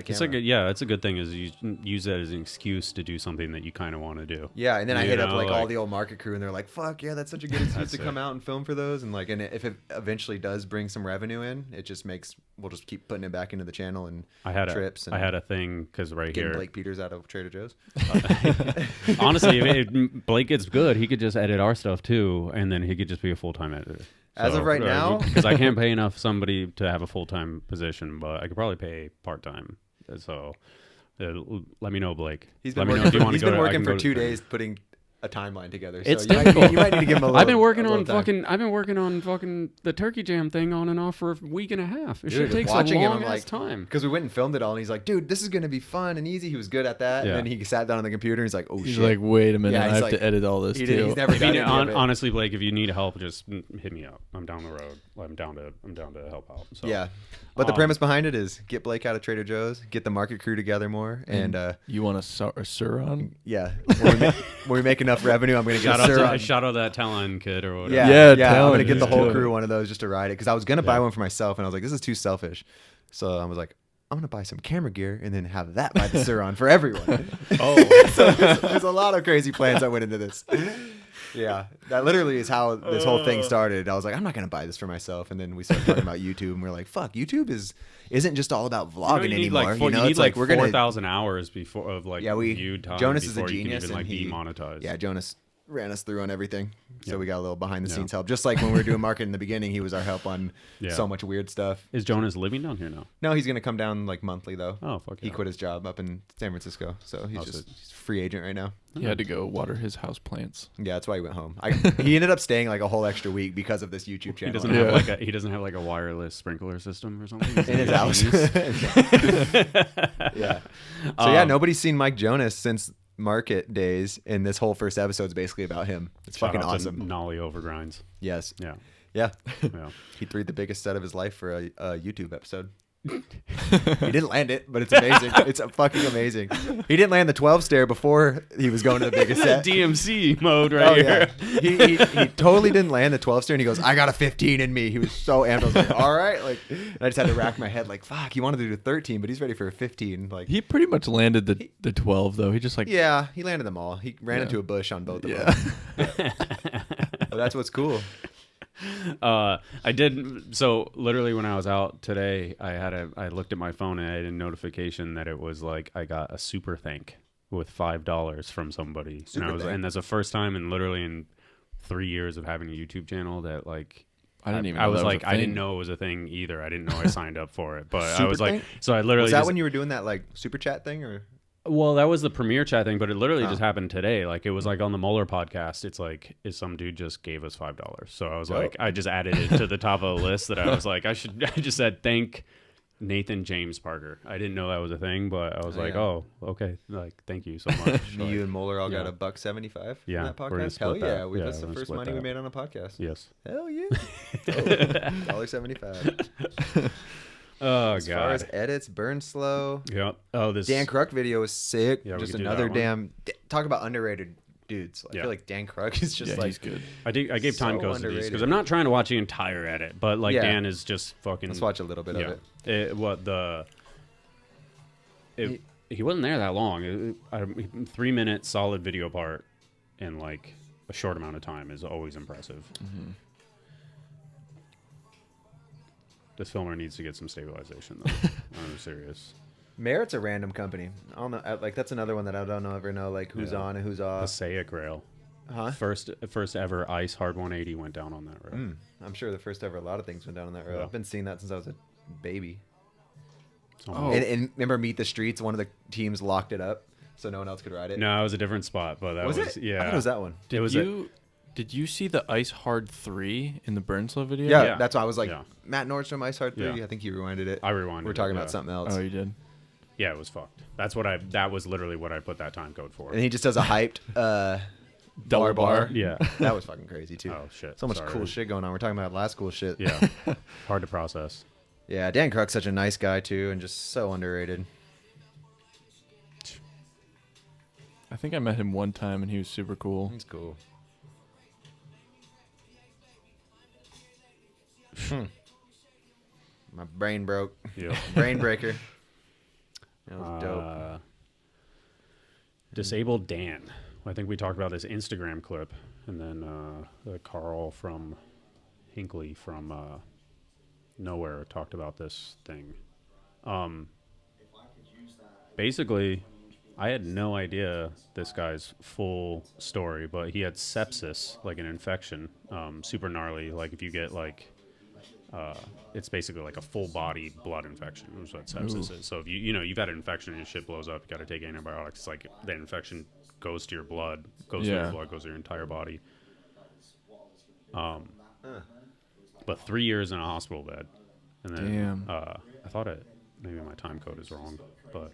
camera. It's a good thing is you use that as an excuse to do something that you kind of want to do. Yeah, and then I hit up like all the old market crew, and they're like, fuck yeah, that's such a good excuse to come out and film for those. And like, and if it eventually does bring some revenue in, it just makes, we'll just keep putting it back into the channel and trips. I had a thing because getting Blake Peters out of Trader Joe's. Honestly, if Blake gets good, he could just edit our stuff too, and then he could just be a full-time editor. As of right now, because I can't pay enough somebody to have a full-time position, but I could probably pay part-time. So let me know, Blake. He's been working for 2 days putting a timeline together. So you might need to give him a little. I've been working on fucking the Turkey Jam thing on and off for a week and a half. It should take a long ass time. Because we went and filmed it all, and he's like, "Dude, this is gonna be fun and easy." He was good at that, and then he sat down on the computer, and he's like, "Oh shit!" He's like, "Wait a minute, I have to edit all this too." He's never done it. Honestly, Blake, if you need help, just hit me up. I'm down the road. I'm down to help out. So. Yeah. But the premise behind it is get Blake out of Trader Joe's, get the market crew together more, and you want a Suron? Yeah. When we make enough revenue, I'm going to get a Suron. Shout out that Talon kid or whatever. Yeah. I'm going to get the whole crew one of those just to ride it, because I was going to buy one for myself, and I was like, this is too selfish. So I was like, I'm going to buy some camera gear and then have that buy the Suron for everyone. So there's a lot of crazy plans that went into this. Yeah, that literally is how this whole thing started. I was like, I'm not going to buy this for myself. And then we started talking about YouTube, and we're like, fuck, YouTube isn't just all about vlogging anymore. You need like 4,000 hours before of like viewed time. Jonas is a genius, you can even, like, demonetize. Yeah, Jonas ran us through on everything. So we got a little behind the scenes help. Just like when we were doing marketing in the beginning, he was our help on so much weird stuff. Is Jonas living down here now? No, he's going to come down like monthly though. Oh, fuck yeah. He quit his job up in San Francisco. So he's just he's a free agent right now. He had to go water his house plants. Yeah, that's why he went home. He ended up staying like a whole extra week because of this YouTube channel. He doesn't have like a wireless sprinkler system or something in his house. Yeah. So nobody's seen Mike Jonas since market days, and this whole first episode is basically about him. It's fucking awesome. Nolly Overgrinds. Yes. Yeah. Yeah. He threw the biggest set of his life for a YouTube episode. He didn't land it, but it's amazing. It's fucking amazing. He didn't land the 12 stair before he was going to the biggest set. DMC mode right here. Yeah. He totally didn't land the 12 stair, and he goes, "I got a 15 in me." He was so amped. I was like, "All right," like, and I just had to rack my head, like, "Fuck." He wanted to do 13, but he's ready for a 15. Like, he pretty much landed the 12 though. He just like he landed them all. He ran into a bush on both of them. But that's what's cool. I did. So literally when I was out today, I looked at my phone and I had a notification that it was like I got a super thank with $5 from somebody. And that's the first time in 3 years of having a YouTube channel that like I didn't know it was a thing either. I didn't know I signed up for it, but I was like, so I literally. Was that when you were doing that like super chat thing or? Well, that was the premiere chat thing, but it literally just happened today. Like it was like on the Mueller podcast. It's like some dude just gave us $5. So I was like, I just added it to the top of the list that I was like, I just said thank Nathan James Parker. I didn't know that was a thing, but I was like, oh, okay, like thank you so much. You and Mueller all got $1.75. Yeah, that podcast. Hell yeah, that's the first money we made on a podcast. Yes. Hell yeah. $1.75. Oh, as far as edits, burn slow. Yeah. Oh, this Dan Kruk video is sick. Yeah, just another damn talk about underrated dudes. I feel like Dan Kruk is just like he's good. I gave time codes to these because I'm not trying to watch the entire edit, but like Dan is just fucking. Let's watch a little bit of it. He wasn't there that long. 3 minute solid video part in like a short amount of time is always impressive. Mm-hmm. This filmer needs to get some stabilization, though. I'm serious. Merit's a random company. I don't know. Like that's another one that I don't ever know. Like who's on and who's off. Passaic rail. Huh? First ever ice hard 180 went down on that rail. I'm sure the first ever a lot of things went down on that rail. I've been seeing that since I was a baby. And remember Meet the Streets? One of the teams locked it up so no one else could ride it. No, it was a different spot, but that was it? Yeah, I thought it was that one. Did you see the Ice Hard 3 in the Burnslow video? Yeah, that's why I was like, Matt Nordstrom, Ice Hard 3. I think you rewinded it. I rewinded it. We're talking about something else. Oh, you did? Yeah, it was fucked. That was literally what I put that time code for. And he just does a hyped double bar. Yeah. That was fucking crazy, too. Oh, shit. So much cool shit going on. We're talking about last cool shit. Yeah. Hard to process. Yeah, Dan Kruk's such a nice guy, too, and just so underrated. I think I met him one time, and he was super cool. He's cool. My brain broke. Yeah. Brain breaker. That was dope. Disabled Dan. I think we talked about this Instagram clip, and then Carl from Hinckley from Nowhere talked about this thing. Basically, I had no idea this guy's full story, but he had sepsis, like an infection, super gnarly. Like if you get like, it's basically like a full body blood infection. Is what sepsis is. So if you've had an infection and your shit blows up, you got to take antibiotics. It's like the infection goes to your blood, goes to your blood, goes to your entire body. But 3 years in a hospital bed, and then I thought maybe my time code is wrong, but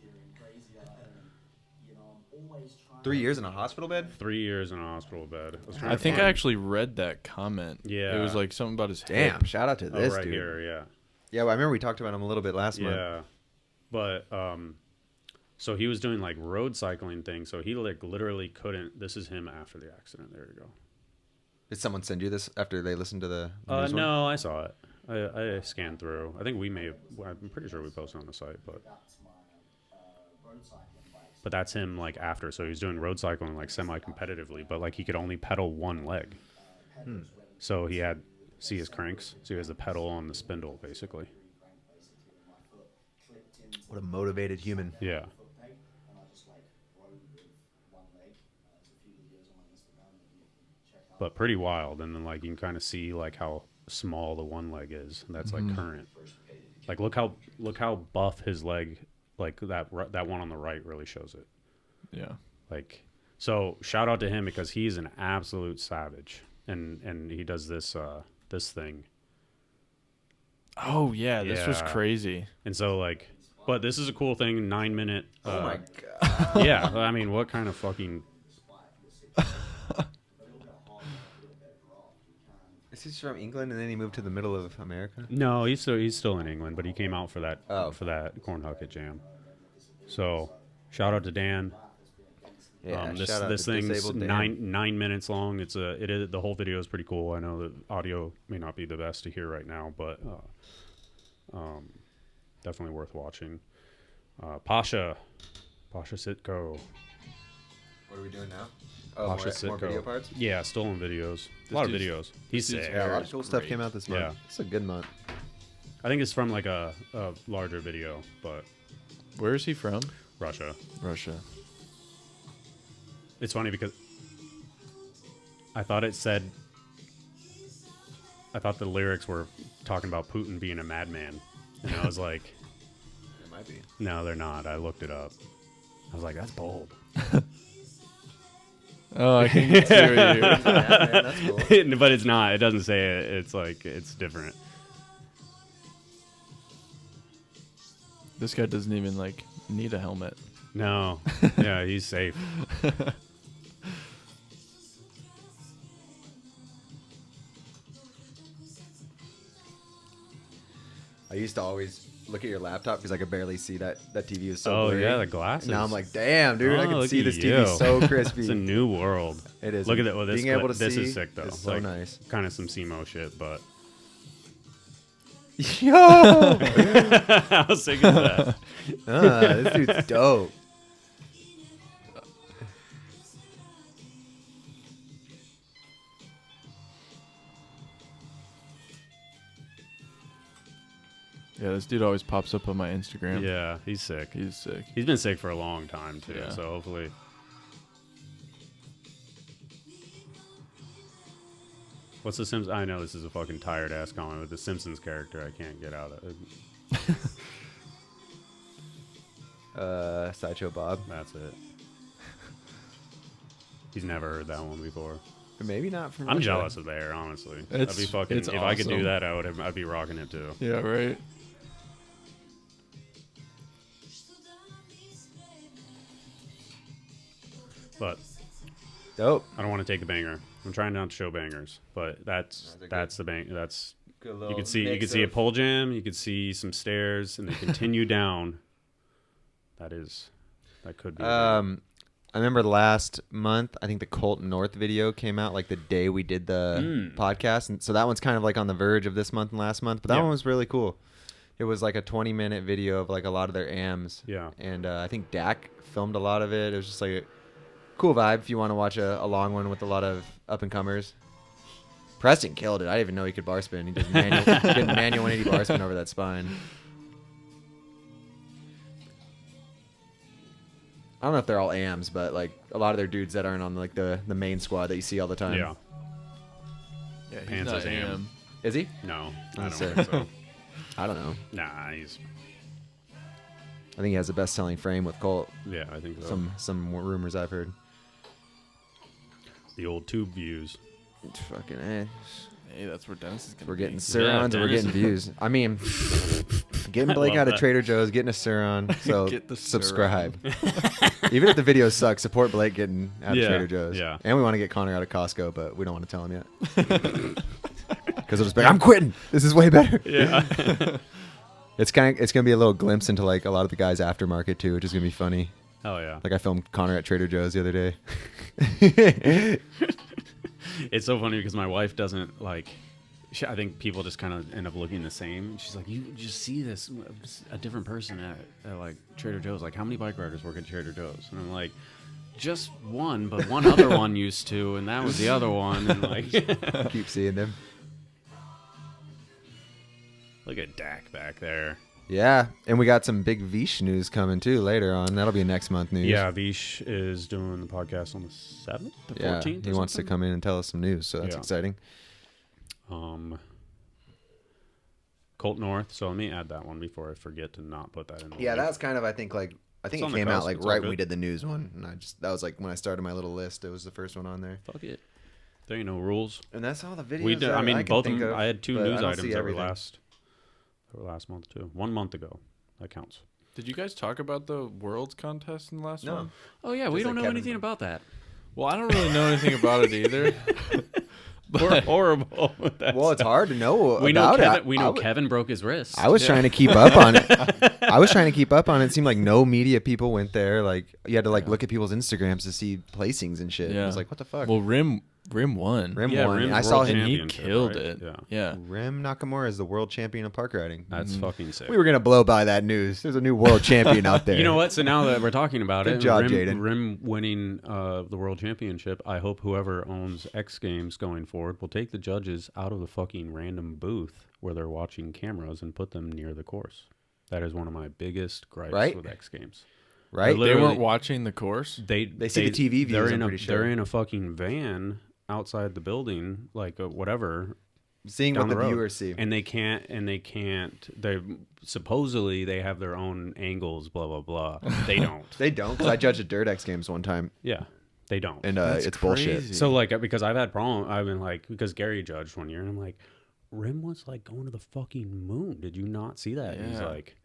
3 years in a hospital bed? 3 years in a hospital bed. I think I actually read that comment. Yeah. It was like something about his Damn, hip. shout out to this right dude. here, yeah. Yeah, well, I remember we talked about him a little bit last month. Yeah. But so he was doing like road cycling thing, so he like literally couldn't. This is him after the accident. There you go. Did someone send you this after they listened to the news no, I saw it. I scanned through. I think we may have, I'm pretty sure we posted on the site, but that's him like after. So he was doing road cycling like semi-competitively, but like he could only pedal one leg. So he had, see his cranks? So he has the pedal on the spindle, basically. What a motivated human. Yeah. But pretty wild. And then like you can kind of see like how small the one leg is. And that's like current. Like look how buff his leg, like that one on the right really shows it. Yeah. Like, so shout out to him because he's an absolute savage. And he does this thing. Oh yeah, this was crazy. And so like, but this is a cool thing. 9 minute. Oh my god. Yeah, I mean, what kind of fucking? He's from England, and then he moved to the middle of America. No, he's still in England, but he came out for that Cornhucket Jam. So, shout out to Dan. Yeah, this thing's 9 minutes long. The whole video is pretty cool. I know the audio may not be the best to hear right now, but definitely worth watching. Pasha Sitko. What are we doing now? Pasha More Sitko. video parts? Yeah, stolen videos. A lot of videos. He's sick. Yeah, a lot of cool stuff came out this month. Yeah. It's a good month. I think it's from like a larger video, but Where is he from? Russia. It's funny because I thought the lyrics were talking about Putin being a madman. And I was like, It might be. no, they're not. I looked it up. I was like, that's bold. Oh, I can see what you Man, that's cool. But it's not. It doesn't say it. It's like, it's different. This guy doesn't even need a helmet. No. Yeah, he's safe. I used to always look at your laptop because I could barely see that TV was so Oh, blurry. yeah, the glasses. And now I'm like, damn, dude, I Oh, can look see at this you. TV so crispy. It's a new world. It is. Look at that. Well, this Being able to this see is sick, though. is so nice. Kind of some SEMO shit, but... Yo! How sick is that? This dude's dope. Yeah, this dude always pops up on my Instagram. Yeah, he's sick. He's sick. He's been sick for a long time, too, Yeah. so hopefully... What's the Simpsons? I know this is a fucking tired-ass comment, but the Simpsons character I can't get out of. Sideshow Bob. That's it. He's never heard that one before. Maybe not from I'm Russia. jealous of there, honestly. It's- I'd be fucking. it's If I could do awesome. that, I'd be rocking it too. Yeah, right. But Dope. I don't want to take the banger. I'm trying not to show bangers, but that's the bang. That's Good you could see a pole jam. You could see some stairs, and they continue down. That could be. I remember last month, I think the Colton North video came out like the day we did the podcast. And so that one's kind of like on the verge of this month and last month. But that one was really cool. It was like a 20-minute video of like a lot of their AMs. Yeah. And I think Dak filmed a lot of it. It was just like a cool vibe if you want to watch a long one with a lot of up-and-comers. Preston killed it. I didn't even know he could bar spin. He did manual 180 bar spin over that spine. I don't know if they're all AMs, but like a lot of their dudes that aren't on like the main squad that you see all the time. Yeah. Yeah, he's Pants not is AM. AM. Is he? No, I don't Sir. think so. I don't know. Nah, he's. I think he has the best-selling frame with Colt. Yeah, I think so. Some rumors I've heard. The old tube views. Fucking Hey, that's where Dennis is going. We're getting Surons and we're Dennis. getting views. I mean, getting Blake love out of that. Trader Joe's, getting a Suron. So Get the subscribe. Even if the videos suck, support Blake getting out of Trader Joe's. Yeah. And we want to get Connor out of Costco, but we don't want to tell him yet. Because he'll just be like, I'm quitting. This is way better. Yeah. It's gonna be a little glimpse into like a lot of the guys aftermarket too, which is gonna be funny. Hell yeah. Like I filmed Connor at Trader Joe's the other day. It's so funny because my wife doesn't like. I think people just kind of end up looking the same. She's like, you just see this a different person at like Trader Joe's. Like, how many bike riders work at Trader Joe's? And I'm like, just one, but one other one used to, and that was the other one. And like, Keep seeing them. look at Dak back there. Yeah, and we got some big Vish news coming too later on. That'll be next month news. Yeah, Vish is doing the podcast on the 7th, the 14th. He wants to come in and tell us some news, so that's Yeah. exciting. Colt North. So let me add that one before I forget to not put that in. Yeah, that's kind of I think It's it on the came out cusp. like It's all right when good. we did the news one, and that was like when I started my little list. It was the first one on there, Fuck it. There ain't no rules. and that's all the videos. We did, I mean, can both of think them. of, I had two but news I don't items see that were everything. last month too. 1 month ago. That counts. Did you guys talk about the Worlds contest in the last No. one? Oh yeah, we Just don't like know Kevin- anything about that. Well, I don't really know anything about it either. We're horrible. Well, it's hard to know we about know Kevin, it. we know Kevin broke his wrist. I was trying to keep up on it. It seemed like no media people went there. Like you had to look at people's Instagrams to see placings and shit. Yeah. I was like, what the fuck? Well, Rim won. Rim won. I saw him. And he killed it. Yeah. Rim Nakamura is the world champion of park riding. That's fucking sick. We were gonna blow by that news. There's a new world champion out there. You know what? So now that we're talking about Good job, Jaden. Rim winning the world championship, I hope whoever owns X Games going forward will take the judges out of the fucking random booth where they're watching cameras and put them near the course. That is one of my biggest gripes with X Games. Right? They weren't watching the course. They see the TV views. They're in a fucking van outside the building, like whatever, seeing what the viewers see, and they can't. They supposedly they have their own angles, blah blah blah. They don't. They don't. Because I judged a Dirt X Games one time. Yeah, they don't, and it's bullshit. So because I've had I've been because Gary judged one year, and I'm like, Rim was going to the fucking moon. Did you not see that? Yeah. And he's like,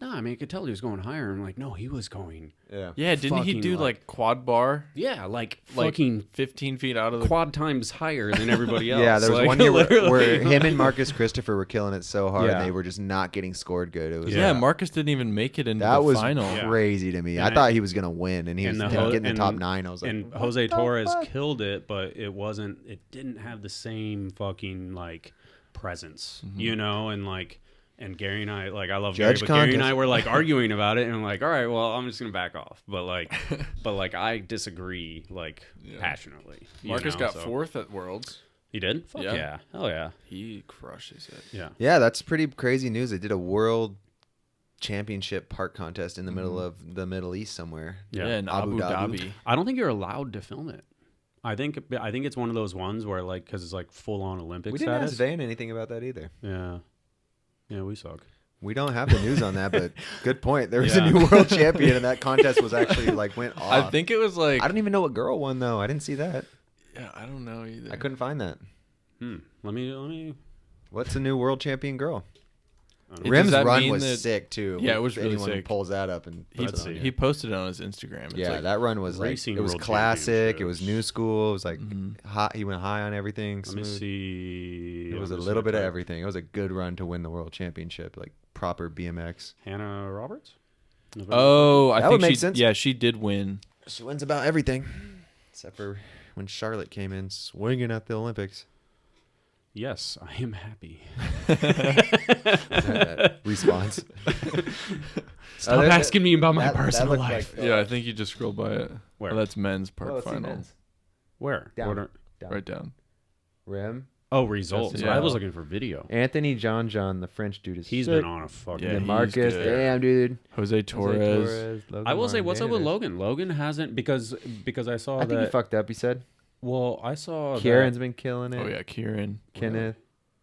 no, I mean, I could tell he was going higher. I'm like, no, he was going. Yeah, didn't he do quad bar? Yeah, fucking 15 feet out of the quad times higher than everybody else. Yeah, there was one year where him and Marcus Christopher were killing it so hard, and they were just not getting scored good. It was Marcus didn't even make it into the final. That was crazy to me. I thought he was gonna win, and he was getting the top 9. I was like, and Jose Torres killed it, but it didn't have the same fucking presence, and Gary and I, I love Gary, but Gary and I were arguing about it, and I'm like, all right, well, I'm just gonna back off. But I disagree passionately. Marcus got 4th at Worlds. He did? Fuck yeah. Hell yeah. He crushes it. Yeah. Yeah, that's pretty crazy news. They did a world championship park contest in the middle of the Middle East somewhere. Yeah, in Abu Dhabi. I don't think you're allowed to film it. I think it's one of those ones where because it's full on Olympic status. We didn't ask Vane anything about that either. Yeah. Yeah, we suck. We don't have the news on that, but good point. There was a new world champion, and that contest was actually went off. I think it was I don't even know what girl won though. I didn't see that. Yeah, I don't know either. I couldn't find that. Let me. What's the new world champion girl? Rim's run was sick too. Yeah, it was really anyone sick. Pulls that up and he posted it on his Instagram. It's that run was it was classic. It was new school. It was hot. He went high on everything. Let me see. It was a little bit of everything. It was a good run to win the world championship, proper BMX. Hannah Roberts. Oh, I think would make sense. Yeah, she did win. She wins about everything, except for when Charlotte came in swinging at the Olympics. Yes, I am happy. Response. Stop asking me about my personal life. Yeah, I think you just scrolled by it. Where? Oh, that's men's park final. Men's. Where? Down. Right down. Rim. Oh, results. I was looking for video. Anthony John, the French dude, he's been on a fucking. Yeah, Marcus, damn dude. Jose Torres. I will say, what's up with Logan? Logan hasn't because I saw that. I think he fucked up. He said. Well, I saw Kieran's been killing it. Oh yeah, Kieran. Kenneth.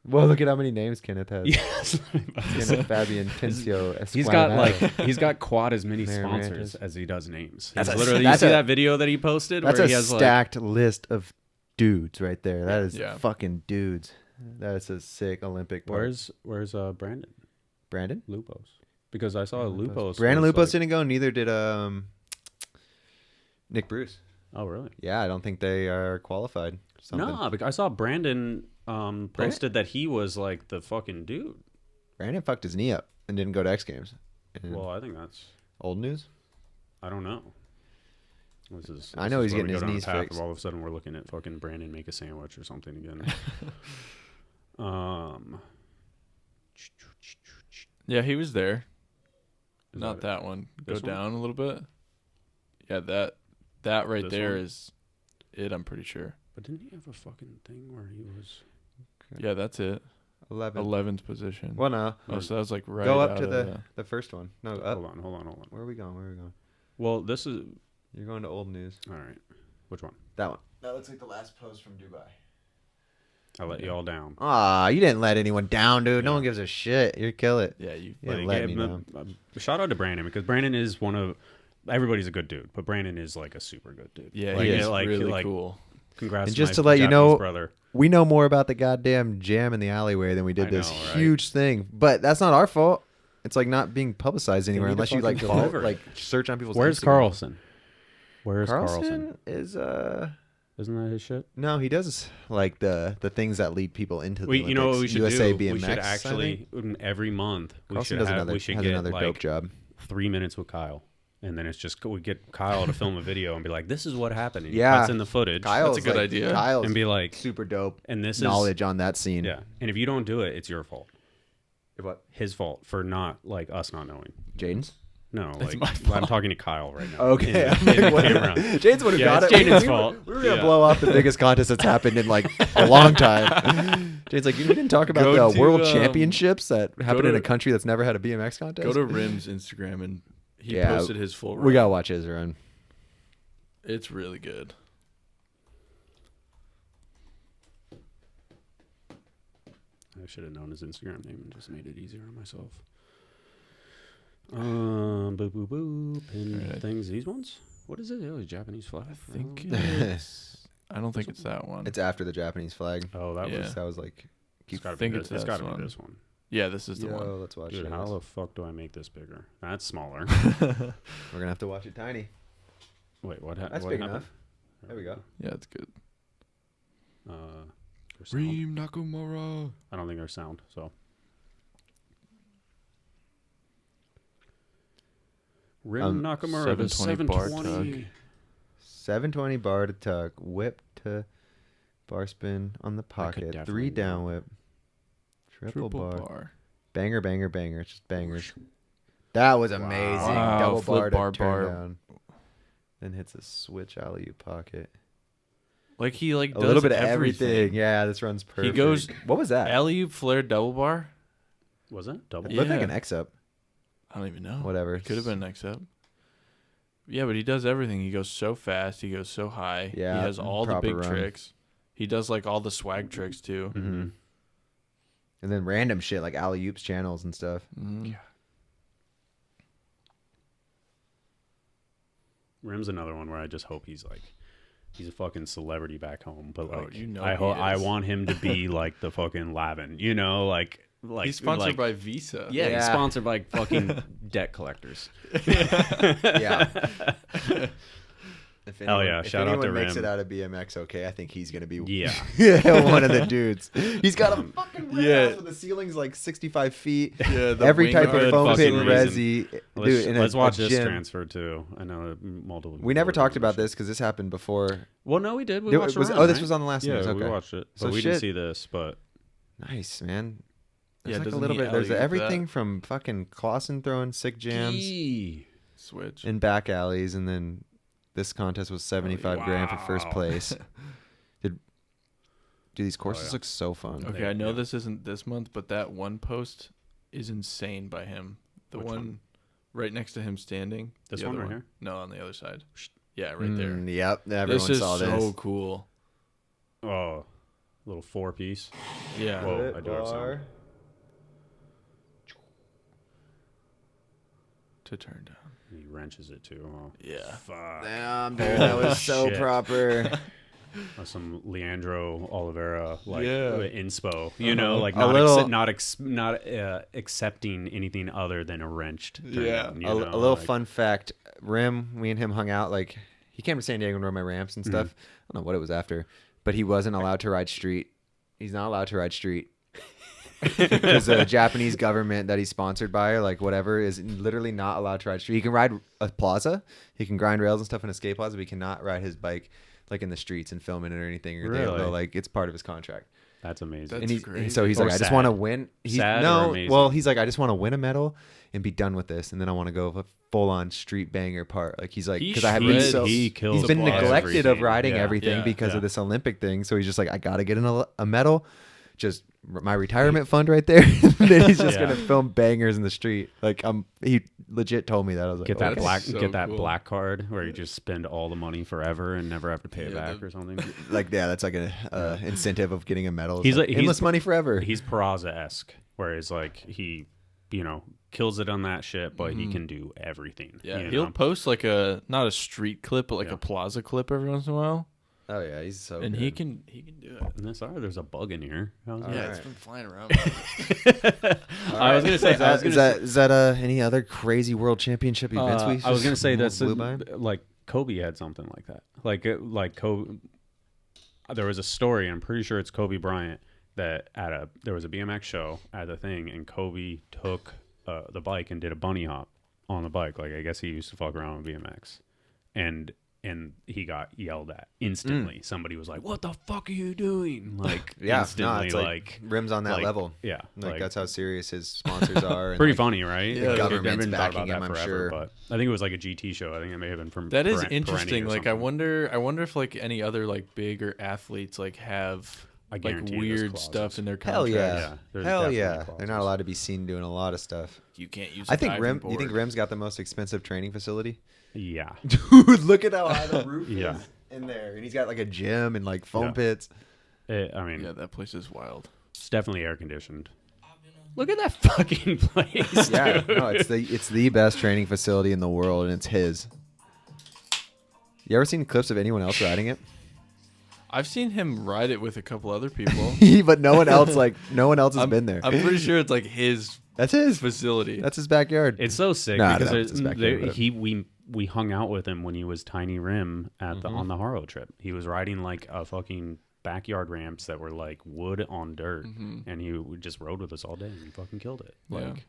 Well, look at how many names Kenneth has. Yes. Kenneth, Fabian, Pincio, he's got quad as many sponsors as he does names. You see that video that he posted? That's where he has stacked list of dudes right there. That is fucking dudes. That is a sick Olympic part. Where's Brandon? Brandon? Lupos. Because I saw Lupos. Brandon Lupos didn't go, neither did Nick Bruce. Oh, really? Yeah, I don't think they are qualified. No, because I saw Brandon posted that he was the fucking dude. Brandon fucked his knee up and didn't go to X Games. Well, I think that's old news. I don't know. I know he's getting his knees fixed. All of a sudden, we're looking at fucking Brandon make a sandwich or something again. Yeah, he was there. Not that one. Go down a little bit. Yeah, that right there is it. I'm pretty sure. But didn't he have a fucking thing where he was? Okay. Yeah, that's it. 11th position. Well, no. Oh, so that was right. Go up to the first one. No, up. Hold on. Where are we going? Well, this is. You're going to old news. All right. Which one? That one. That looks like the last post from Dubai. I let you all down. You didn't let anyone down, dude. No one gives a shit. You kill it. Yeah, you let me down. Shout out to Brandon because Brandon is one of. Everybody's a good dude, but Brandon is a super good dude. Yeah, he is really cool. Congrats. And just to let you know, brother. We know more about the goddamn jam in the alleyway than we did this huge thing. But that's not our fault. It's not being publicized anywhere unless you search on people's. Where's Instagram. Carlson? Where's Carlson? Is Isn't that his shit? No, he does like the things that lead people into the Olympics. You know what we should USA do? BMX, We should actually every month we should get another like dope job. 3 minutes with Kyle. And then it's just we get Kyle to film a video and be like, "This is what happened." And yeah, cuts in the footage. Kyle's that's a good idea. Kyle's and be like, super dope. And this knowledge on that scene. Yeah, and if you don't do it, it's your fault. What? His fault for not like us not knowing. Jaden's? No, like I'm talking to Kyle right now. Okay, Jaden's would have got it. Jaden's fault. We were gonna blow off the biggest contest that's happened in like a long time. Jaden's like, you didn't talk about the world championships that happened in a country that's never had a BMX contest. Go to Rim's Instagram and he posted his full run. We gotta watch his run. It's really good. I should have known his Instagram name and just made it easier on myself. Boop boop boop. Pin things. These ones. What is it? Oh, a Japanese flag. I think it's. I don't think it's that one. It's after the Japanese flag. Oh, that was like. It's gotta be this one. Yeah, this is the one. Let's watch it. Dude, how the fuck do I make this bigger? That's smaller. We're gonna have to watch it tiny. Wait, what happened? That's big enough. There we go. Yeah, it's good. Reem Nakamura. I don't think there's sound, so. Rim Nakamura, 720 720 bar to tuck, whip to bar spin on the pocket, 3 down whip, triple bar, banger, banger, banger. It's just bangers. That was amazing. Wow. Double Flip bar to turn down. Then hits a switch alley-oop pocket. Like he like does a little bit of everything. Yeah, this run's perfect. He goes. What was that? Alley-oop flare double bar. Was it double? It looked like an X-up. I don't even know. Whatever. Could have been an X-up. Yeah, but he does everything. He goes so fast. He goes so high. Yeah, he has all the big run. tricks. He does like all the swag tricks too. Mm-hmm. And then random shit like alley-oops channels and stuff. Mm-hmm. Yeah. Rim's another one where I just hope he's a fucking celebrity back home. But like, I want him to be like the fucking Lavin, like he's sponsored by Visa. Yeah, he's sponsored by fucking debt collectors. Yeah. If anyone, hell yeah! Shout out to Rim. Makes it out of BMX, okay? I think he's gonna be one of the dudes. He's got a fucking rim with the ceiling's like 65 feet. Yeah, every type of foam pit resi. Dude, let's watch this transfer too. I know multiple. We never talked about this because this happened before. Well, no, we did. We watched this was on the last news. Okay, we watched it. So we didn't see this, but nice, man. There's like a little bit. There's everything from fucking Clausen throwing sick jams, switch in back alleys, and then this contest was 75 grand for first place. Dude, these courses look so fun. Okay, I know this isn't this month, but that one post is insane by him. The one right next to him standing. This one right here? No, on the other side. Yeah, right there. Yep, everyone saw this. This is so cool. Oh, little 4-piece. Yeah. Whoa, I do have sound. To turn down. He wrenches it too. Oh, yeah. Fuck. Damn, dude, that was so proper. Some Leandro Oliveira inspo, like not accepting anything other than a wrenched. Turn, a little fun fact: Rim, me and him hung out. Like he came to San Diego and rode my ramps and stuff. I don't know what it was after, but he wasn't allowed to ride street. He's not allowed to ride street. Because the Japanese government that he's sponsored by, or like whatever, is literally not allowed to ride street. He can ride a plaza, he can grind rails and stuff in a skate plaza, but he cannot ride his bike like in the streets and film it or anything. Or they'll like it's part of his contract. That's amazing. That's great. So he's like, I just want to win. He's like, I just want to win a medal and be done with this, and then I want to go a full on street banger part. Like he's like, because he's been neglected of riding everything because of this Olympic thing. So he's just like, I gotta get a medal. Just my retirement fund right there. Then he's just gonna film bangers in the street. Like he legit told me that. I was like, get that black card where you just spend all the money forever and never have to pay it back or something. That's like a incentive of getting a medal. He's like endless money forever. He's Peraza-esque, whereas like he, kills it on that shit, but he can do everything. Yeah, he'll post like not a street clip, but like a plaza clip every once in a while. Oh yeah, he's so and good. he can do it. And there's a bug in here. It's been flying around. I was gonna say, is that any other crazy world championship events? I was gonna say that's like Kobe had something like that. Like Kobe, there was a story. I'm pretty sure it's Kobe Bryant that there was a BMX show at the thing, and Kobe took the bike and did a bunny hop on the bike. Like I guess he used to fuck around with BMX, and he got yelled at instantly. Somebody was like, "What the fuck are you doing?" Like instantly, it's like rims on that level. Yeah, like that's how serious his sponsors are. Pretty funny, right? The government's backing him, I'm sure. But I think it was like a GT show. I think it may have been from. That is interesting. Like I wonder if like any other like bigger athletes like have like weird stuff in their contract. Hell yeah. They're not allowed to be seen doing a lot of stuff. You can't use. I think you think Rim's got the most expensive training facility? Yeah. Dude, look at how high the roof is in there. And he's got like a gym and like foam pits. I mean, that place is wild. It's definitely air conditioned. Look at that fucking place. Yeah, no, it's the best training facility in the world, and it's his. You ever seen clips of anyone else riding it? I've seen him ride it with a couple other people, but no one else has been there. I'm pretty sure it's like his. That's his facility. That's his backyard. It's so sick because we hung out with him when he was Tiny Rim at on the Haro trip. He was riding like a fucking backyard ramps that were like wood on dirt, and he just rode with us all day, and he fucking killed it. Like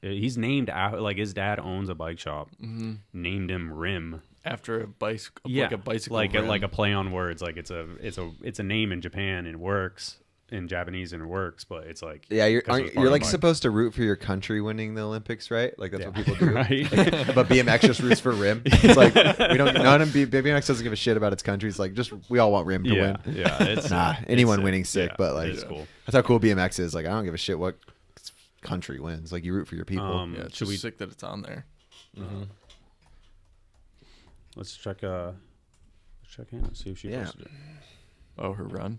he's named after, like his dad owns a bike shop, named him Rim after a bicycle, like a bicycle, like a play on words. Like it's a name in Japan and it works. In Japanese and it works, but it's like you're like supposed to root for your country winning the Olympics, right? Like that's what people do, right? But BMX just roots for Rim. It's like we don't. BMX doesn't give a shit about its country. It's like just we all want Rim to win. Yeah, it's anyone winning sick, but like it's cool. That's how cool BMX is. Like I don't give a shit what country wins. Like you root for your people. It's just sick that it's on there. Let's check Hannah, see if she posted it. Oh, her run.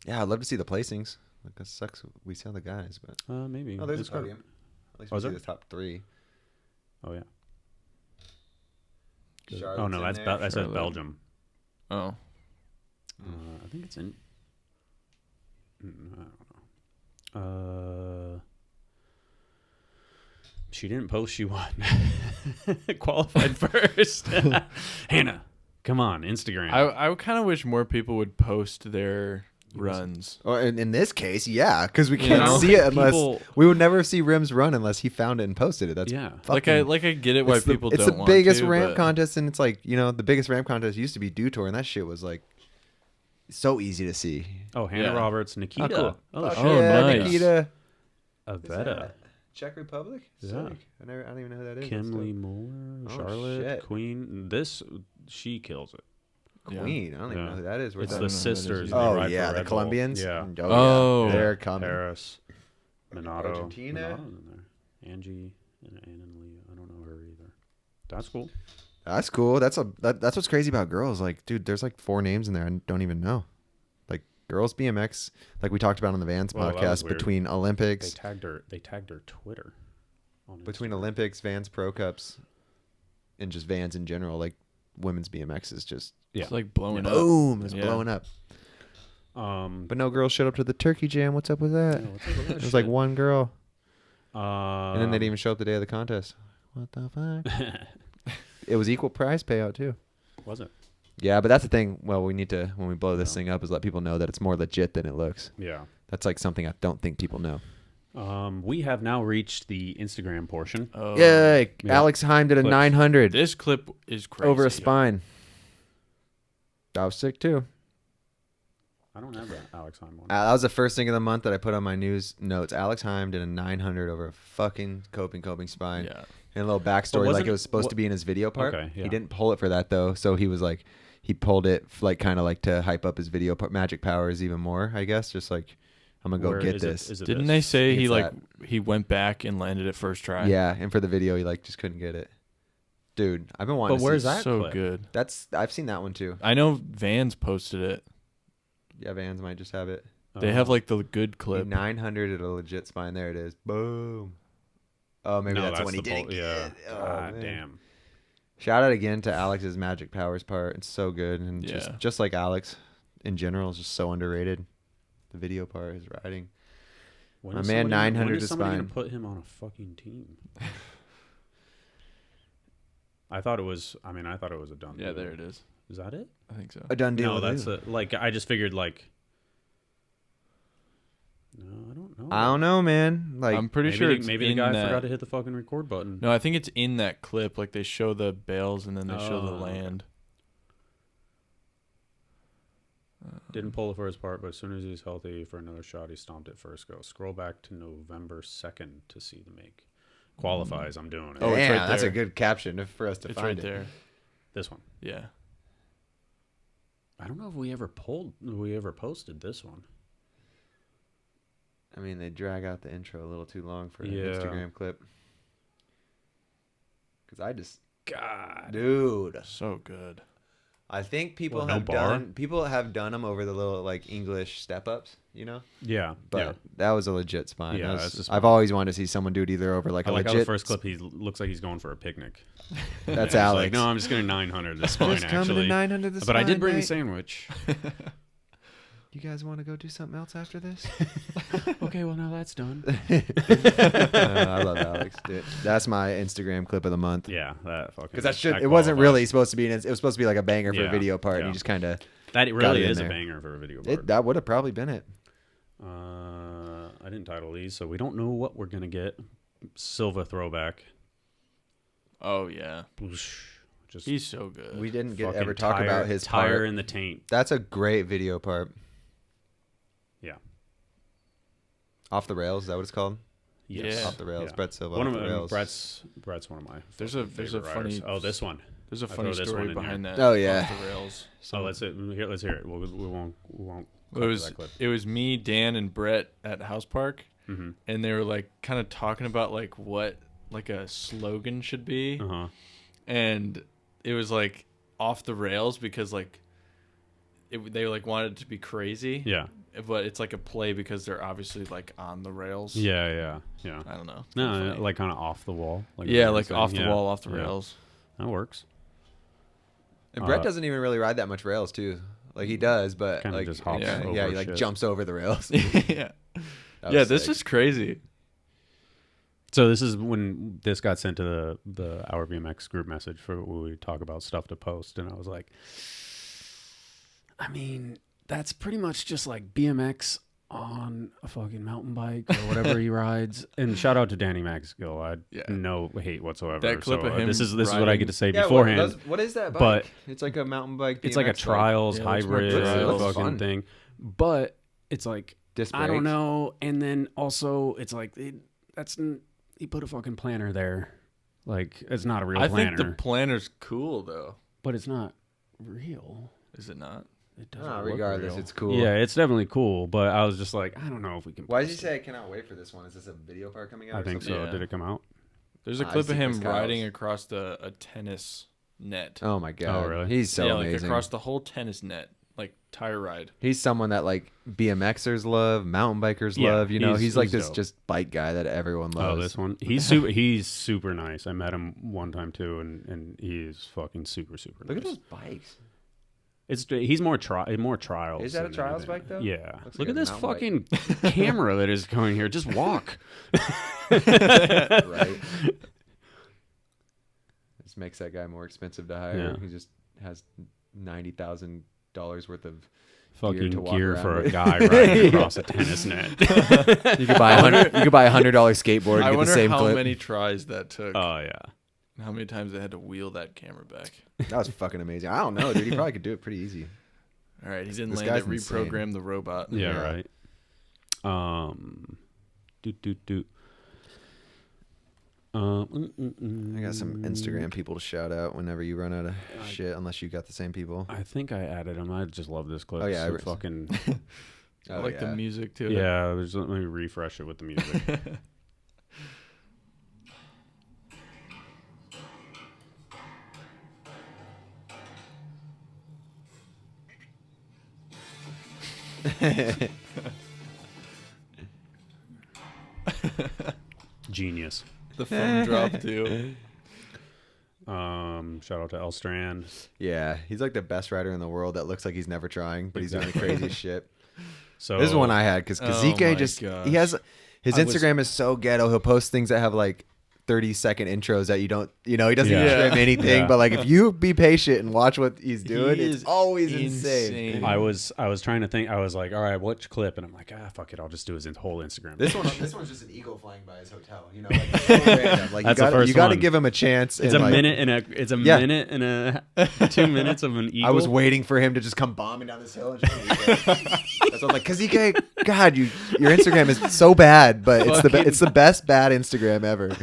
Yeah, I'd love to see the placings. Like that sucks. We saw the guys, but maybe. Oh, there's a podium. At least we see the top 3. Oh yeah. Charlotte's oh no, that's Belgium. Oh. I think it's in. I don't know. She didn't post. She won. Qualified first. Hannah, come on, Instagram. I kind of wish more people would post their runs. Oh, in this case, yeah, because we can't see it unless we would never see Rim's run unless he found it and posted it. That's like I get it why people don't want to. It's the biggest ramp contest, and it's like the biggest ramp contest used to be Dew Tour, and that shit was like so easy to see. Oh, Hannah Roberts, Nikita. Nice. Nikita. Avetta. Czech Republic. Yeah. Sick. I don't even know who that is. Kimberly Moore, Charlotte, Queen. She kills it. Queen. I don't even know who that is. It's the sisters. Oh yeah, the Colombians. Yeah. Oh, they're coming. Paris, Minato, Argentina, Angie, and Leah. I don't know her either. That's cool. That's cool. That's what's crazy about girls. Like, dude, there's like 4 names in there I don't even know. Like girls BMX, like we talked about on the Vans podcast. Between Olympics, they tagged her Twitter. Between Olympics, Vans Pro Cups, and just Vans in general, like women's BMX is just. It's like blowing up. Boom! It's blowing up. But no girls showed up to the Turkey Jam. What's up with that? Yeah, what's up with that? It was like one girl. And then they didn't even show up the day of the contest. What the fuck? It was equal prize payout too. Was it? Yeah, but that's the thing. Well, we need to, when we blow this thing up, is let people know that it's more legit than it looks. Yeah. That's like something I don't think people know. We have now reached the Instagram portion. Oh. Yay! Yeah. Alex Heim did a 900. This clip is crazy. Over a spine. That was sick too. I don't have that Alex Heim one. That was the first thing of the month that I put on my news notes. Alex Heim did a 900 over a fucking coping spine. Yeah. And a little backstory, like it was supposed to be in his video part. Okay, yeah. He didn't pull it for that though, so he was like, he pulled it like kind of like to hype up his video magic powers even more. I guess just like I'm gonna go get this. Didn't they say he went back and landed it first try? Yeah, and for the video he like just couldn't get it. Dude, I've been wanting. But where's that? So clip? Good. I've seen that one too. I know Vans posted it. Yeah, Vans might just have it. They have like the good clip. 900 at a legit spine. There it is. Boom. Oh, maybe that's when he did it. Yeah. God damn. Shout out again to Alex's Magic Powers part. It's so good, and just like Alex in general is just so underrated. The video part, his riding. My man, 900 to spine. When is somebody gonna put him on a fucking team? I thought it was a done deal. Yeah, there it is. Is that it? I think so. A done deal. No, that's like I just figured like. No, I don't know. I don't know, man. Like I'm pretty sure maybe the guy forgot to hit the fucking record button. No, I think it's in that clip. Like they show the bales and then they show the land. Didn't pull the first part, but as soon as he's healthy for another shot, he stomped it first go. Scroll back to November 2nd to see the make. Qualifies, I'm doing it. Oh, it's right that's there. a good caption for us to It's find right it. there. This one. Yeah. I don't know if we ever posted this one. I mean, they drag out the intro a little too long for an Instagram clip. Because I just... God. Dude. So good. I think people have done them over the little like English step ups, you know. Yeah, but that was a legit spine. Yeah, I've always wanted to see someone do it either over like I a like legit. how the first clip he looks like he's going for a picnic. That's Alex. Like, no, I'm just getting 900 the spine just coming actually. To 900 the but spine, I did bring mate. a sandwich. You guys want to go do something else after this? Okay, well now that's done. I love Alex, dude. That's my Instagram clip of the month. Yeah, that fucking. Because it wasn't really supposed to be. It was supposed to be like a banger for a video part. And you just kind of. That really is a banger for a video part. That would have probably been it. I didn't title these, so we don't know what we're gonna get. Silva throwback. Oh yeah. Just he's so good. We didn't ever talk about his tire part. in the taint. That's a great video part. Yeah. Off the rails, is that what it's called? Yes. Yeah. Off the rails. Yeah. Brett Silva. One off of the rails. Brett's one of my. There's a riders. funny. Oh, this one. There's a I funny throw this story one in behind here. that. Oh yeah. Off the rails. So let's hear it. We won't. It was me, Dan, and Brett at House Park, mm-hmm. and they were like kind of talking about like what like a slogan should be, and it was like off the rails because like they like wanted it to be crazy. Yeah. But it's like a play because they're obviously like on the rails. Yeah. I don't know. No, like kind of off the wall. Like off the wall, off the rails. That works. And Brett doesn't even really ride that much rails too. Like he does, but kind of like just hops over he like shit. jumps over the rails. Yeah. This is crazy. So this is when this got sent to the Our BMX group message for when we talk about stuff to post, and I was like, I mean, that's pretty much just like BMX on a fucking mountain bike or whatever he rides. And shout out to Danny Maxgill. I no hate whatsoever. That clip of him this is what I get to say Yeah, beforehand. What is that bike? But it's like a mountain bike. BMX it's like a trials hybrid fucking fun. thing. But it's like Disc I don't brakes. know. And then also it's like he put a fucking planner there. Like it's not a real planner. I think the planner's cool though. But it's not real. Is it not? It doesn't. Regardless, look real. it's cool. Yeah, it's definitely cool. But I was just like, I don't know if we can. Why does he say I cannot wait for this one? Is this a video part coming out? I think so. Yeah. Did it come out? There's a clip of him riding across a tennis net. Oh my god! Oh really? He's so amazing. Like across the whole tennis net, like tire ride. He's someone that like BMXers love, mountain bikers love. You know, he's like this dope. just bike guy that everyone loves. Oh, this one. He's super nice. I met him one time too, and he's fucking super nice. Look at those bikes. He's more trials. Is that a than trials anything. bike though? Yeah. Looks Look like at a this mountain fucking camera that is going here. Just walk. Right. This makes that guy more expensive to hire. Yeah. He just has $90,000 worth of Fucking to walk gear around for a with. guy riding across a tennis net. You could buy $100 skateboard and I get the wonder same how clip. many tries that took. Oh yeah. How many times they had to wheel that camera back. That was fucking amazing. I don't know, dude. He probably could do it pretty easy. All right, he didn't This land guy's it. Reprogram the robot. Yeah, Yeah. right. I got some Instagram people to shout out whenever you run out of shit, unless you got the same people. I think I added him. I just love this clip. Oh, yeah, So I fucking I like the music too. yeah. Just let me refresh it with the music. Genius. The phone drop too. Shout out to Elstrand. Yeah, he's like the best rider in the world that looks like he's never trying, but he's doing the craziest shit. So This is one I had because Kazike my just gosh. he has his Instagram is so ghetto. He'll post things that have like 30-second intros that you don't, he doesn't trim anything. But like, if you be patient and watch what he's doing, it's always insane. I was trying to think. I was like, all right, which clip? And I'm like, fuck it, I'll just do his whole Instagram. This one's just an eagle flying by his hotel. Like, so random. Like, you got to give him a chance. It's a minute and 2 minutes of an eagle. I was waiting for him to just come bombing down this hill. And just that's what I'm like, Kazike, God, your Instagram is so bad, but it's the best bad Instagram ever.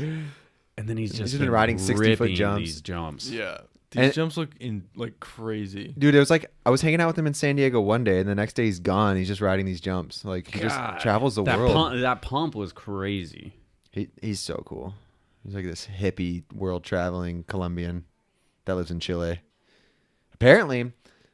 And then he's just been riding 60-foot jumps. These jumps. Yeah. These jumps look crazy. Dude, it was like I was hanging out with him in San Diego one day, and the next day he's gone. He's just riding these jumps. Like, he just travels the world. That pump was crazy. He's so cool. He's like this hippie world-traveling Colombian that lives in Chile. Apparently,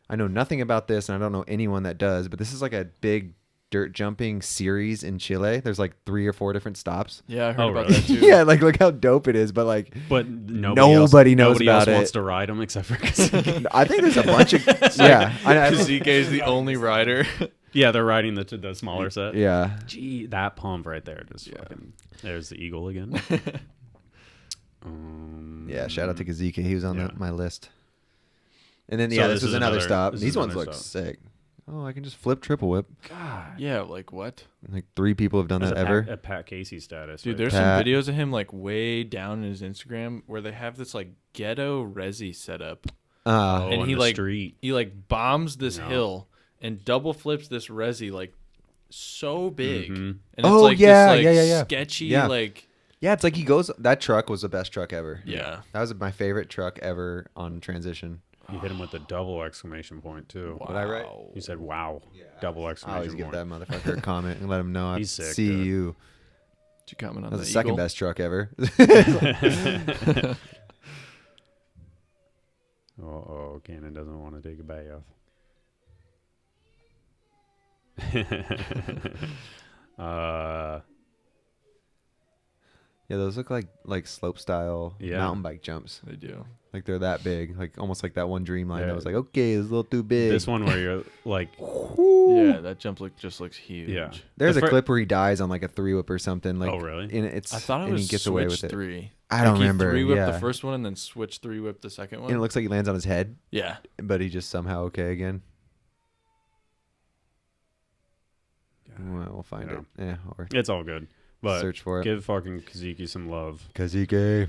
I know nothing about this, and I don't know anyone that does, but this is like a big dirt jumping series in Chile. There's like 3 or 4 different stops. Yeah, I heard about that too. Yeah, like look how dope it is, but like nobody knows about it. Wants to ride them except for Kazike. I think there's a bunch of Kazike is the only rider. Yeah, they're riding the smaller set. Yeah. Gee, that pump right there just fucking. There's the eagle again. Yeah, shout out to Kazike. He was on my list. And then this was another stop. These ones look sick. Oh, I can just flip triple whip. God. Yeah, like what? Like 3 people have done that ever. At Pat Casey status. Dude, there's some videos of him like way down in his Instagram where they have this like ghetto resi setup. And he like bombs this hill and double flips this resi like so big. Mm-hmm. And it's this sketchy like. Yeah, it's like he goes. That truck was the best truck ever. Yeah. That was my favorite truck ever on transition. You hit him with a double exclamation point too. Wow. Did I right? You said wow. Yeah. Double exclamation point. I always give that motherfucker a comment and let him know I see dude. you. Did you comment on that? Was the second best truck ever. Cannon doesn't want to take a bath. Yeah, those look like slope style mountain bike jumps. They do. Like they're that big, like almost like that one Dreamline. I was like, okay, it's a little too big. This one where you're like, yeah, that jump just looks huge. Yeah, there's a clip where he dies on like a 3-whip or something. Like, oh really? And I thought it was he gets away with 3. It. I don't remember. He 3-whipped the first one and then switch 3-whip the second one. And it looks like he lands on his head. Yeah, but he just somehow okay again. Well, we'll find it. Yeah, or it's all good. But search for it. Give fucking Kazike some love. Kazike.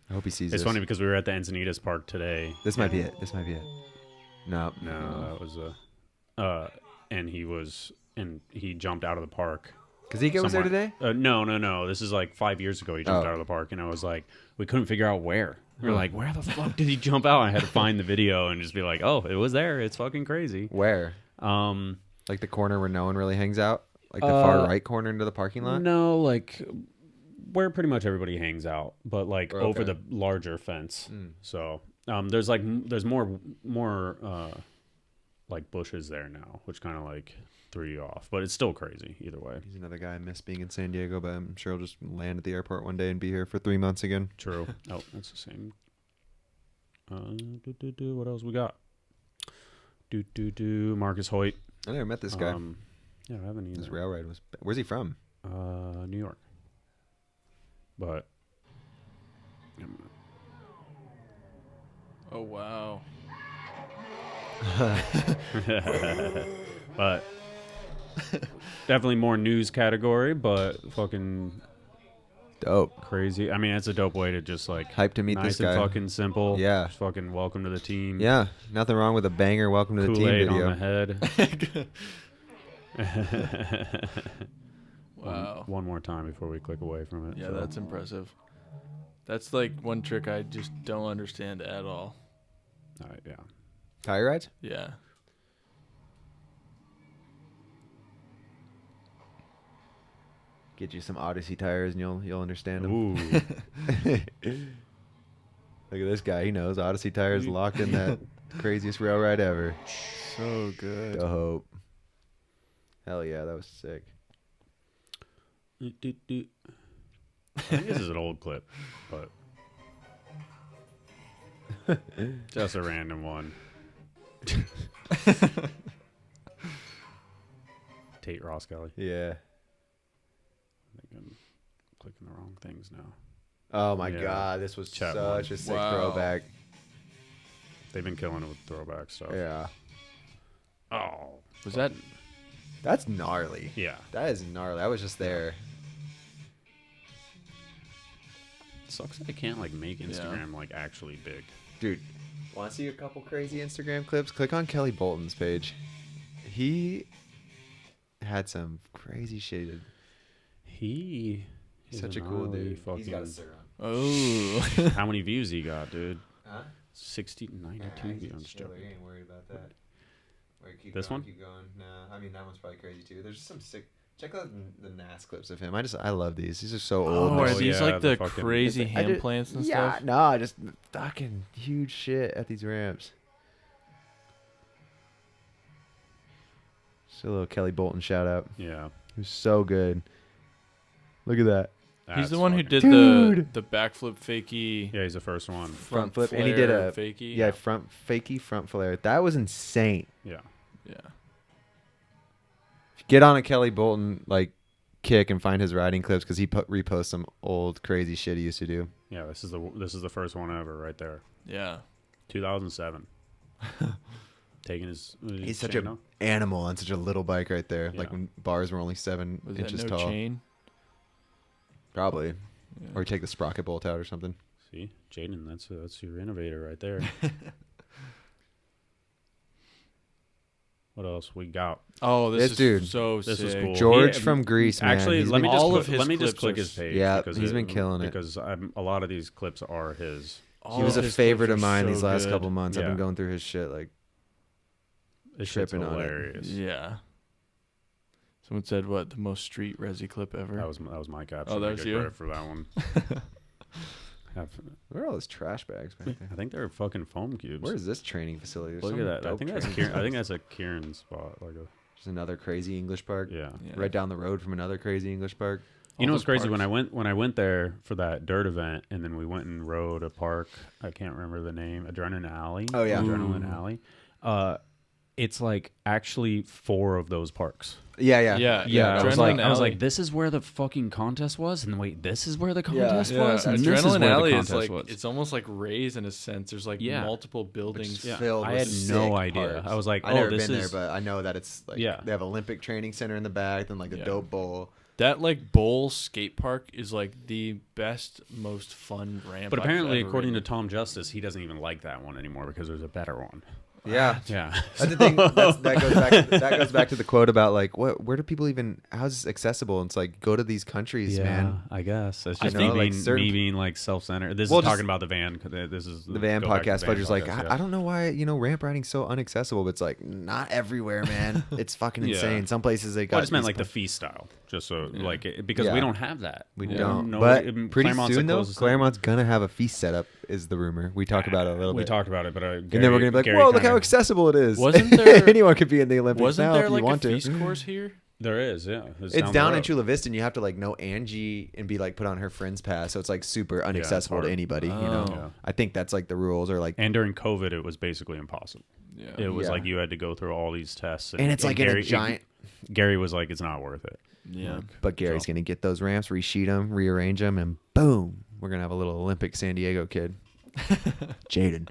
I hope he sees It's funny because we were at the Encinitas Park today. This might be it. No, that was and he jumped out of the park. Kazike was there today? No. This is like 5 years ago. He jumped out of the park, and I was like, we couldn't figure out where. We were like, where the fuck did he jump out? I had to find the video and just be like, oh, it was there. It's fucking crazy. Where? Like the corner where no one really hangs out, like the far right corner into the parking lot. No, like where pretty much everybody hangs out, but like over the larger fence. So there's more like bushes there now, which kind of like threw you off, but it's still crazy either way. He's another guy I miss being in San Diego, but I'm sure he'll just land at the airport one day and be here for 3 months again. True. Oh, that's the same. What else we got? Marcus Hoyt. I never met this guy. Yeah, I haven't either. His rail ride was. Where's he from? New York. But. Oh wow. But definitely more news category, but fucking dope, crazy. I mean, it's a dope way to just like hype to meet this guy. Nice and fucking simple. Yeah, just fucking welcome to the team. Yeah, nothing wrong with a banger. Welcome to the team video. On the head. Wow. One more time before we click away from it. Yeah, that's impressive. That's like one trick I just don't understand at all. Yeah. Tire rides? Yeah. Get you some Odyssey tires and you'll understand them. Ooh. Look at this guy. He knows Odyssey tires locked in that craziest rail ride ever. So good. Dope. Hell yeah, that was sick. I think this is an old clip, but just a random one. Tate Ross Kelly. Yeah. I think I'm clicking the wrong things now. Oh my god, this was such a sick throwback. They've been killing it with throwback stuff. Yeah. Oh, was that? That's gnarly. Yeah, that is gnarly. I was just there. Sucks that I can't like make Instagram like actually big. Dude, want to see a couple crazy Instagram clips? Click on Kelly Bolton's page. He had some crazy shit. He's such a cool dude. He's got a sir on. Oh. How many views he got, dude? Huh? 92 views. I'm just joking. You ain't worried about that. This one? Keep going. Nah, I mean that one's probably crazy too. There's just some sick. Check out the NAS clips of him. I love these. These are so old. Oh, are These- these like the crazy hand just- plants and yeah, stuff? no, just fucking huge shit at these ramps. Just a little Kelly Bolton shout out. Yeah. He was so good. Look at that. He's the one who did Dude. the backflip fakie. Yeah, he's the first one. Front flip, and he did a fakie. Yeah, front flare. That was insane. Yeah. Yeah. Get on a Kelly Bolton like kick and find his riding clips because he reposts some old crazy shit he used to do. Yeah, this is the first one ever right there. Yeah. 2007. Taking his He's such an animal on such a little bike right there. Yeah. Like when bars were only 7 Was inches that no tall. chain? Probably. Yeah. Or take the sprocket bolt out or something. See, Jaden, that's your innovator right there. What else we got? Oh, this is dude. so This sick. is cool. George He- from Greece, man. Actually, He's let me been- just click his page. Yeah, because he's been killing it. Because a lot of these clips are his. He was a his favorite clips of are mine so these last good. couple months. I've Yeah. been going through his shit like This shit's tripping on it. hilarious. Yeah. Someone said what the most street resi clip ever. That was my caption. Oh, that I was get you? credit for that one. where are all those trash bags back there? I think they're fucking foam cubes. Where is this training facility? There's Look some at that. I dope think that's training I think that's a Kieran spot. Like a There's another crazy English park. yeah. Yeah. Right down the road from another crazy English park. You know what's those crazy? When parks. I went there for that dirt event, and then we went and rode a park. I can't remember the name. Adrenaline Alley. Oh, yeah. Adrenaline Alley. It's like actually 4 of those parks. Yeah. Yeah, I was Adrenaline like, Alley. this is where the fucking contest was, and wait, this is where the contest Yeah, was, and this is Adrenaline where Alley the is contest like was. it's almost like Rays in a sense. There's like Yeah. multiple buildings. Yeah. filled I with had sick no idea. parks. I was like, I've never this been is there, but I know that it's like Yeah. they have Olympic training center in the back, then like the Yeah. dope bowl. That like bowl skate park is like the best, most fun ramp. But apparently, I've ever according to ridden. Tom Justice, he doesn't even like that one anymore because there's a better one. Yeah. Yeah, That's the thing. That goes back to the quote about like where do people even how's this accessible? And it's like go to these countries, man. I guess it's I just know, me, like, being, certain- me being like self-centered. This Well, is just- talking about the van. This is The van go back to podcast, the but van just like podcast, I don't know why ramp riding's so inaccessible, but it's like not everywhere, man. It's fucking Yeah. insane. Some places they got. Well, I just meant these like the fee style, just so like because Yeah. we don't have that. We Yeah. don't. No, but it- pretty Claremont's soon the though, closest thing. Claremont's gonna have a feast setup. Is the rumor we talked about it a little We bit. talked about it, but And then we're gonna be like, Gary whoa, look kinda- how accessible it is. Wasn't there- anyone could be in the Olympics Wasn't now there if like you want a to. feast course here? There is, yeah. It's the down in road. Chula Vista, and you have to like know Angie and be like put on her friend's pass, so it's like super inaccessible to hard. anybody. You know, Oh. I think that's like the rules, or like, And during COVID, it was basically impossible. Yeah. It was Yeah. like you had to go through all these tests, and it's like Gary, in a giant. Gary was like, "It's not worth it." Yeah. But Gary's So- gonna get those ramps, resheet them, rearrange them, and boom, we're gonna have a little Olympic San Diego kid, Jaden.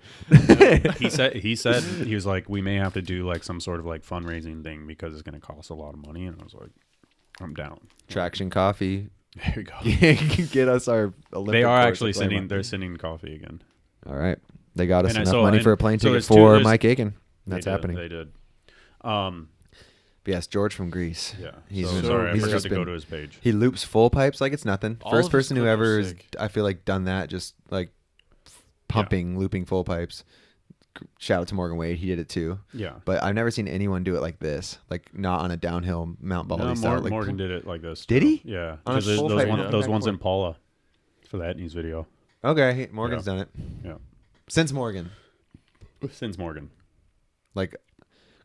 he said he was like, we may have to do like some sort of like fundraising thing because it's going to cost a lot of money, and I was like, I'm down. Traction Coffee. There you go. Get us our Olympic. They are course actually at sending. Claremont. They're sending coffee again. All right, they got us And I enough saw- money and for a plane so ticket there's two- for there's- Mike Aiken. That's They did, happening. They did. But yes, George from Greece. Yeah. He's so, been- sorry, I he's forgot just to go been- to his page. He loops full pipes like it's nothing. All First of his person who clips are ever is, sick. I feel like, done that, just like pumping, looping full pipes. Shout out to Morgan Wade. He did it too. Yeah. But I've never seen anyone do it like this. Like not on a downhill Mount Baldy No, style. Like, Morgan did it like this. Did too. he? Yeah. On a 'Cause there's full those, pipe, those okay, ones cool. in Paula for that news video. Okay, Morgan's done it. Yeah. Since Morgan. Since Morgan. Like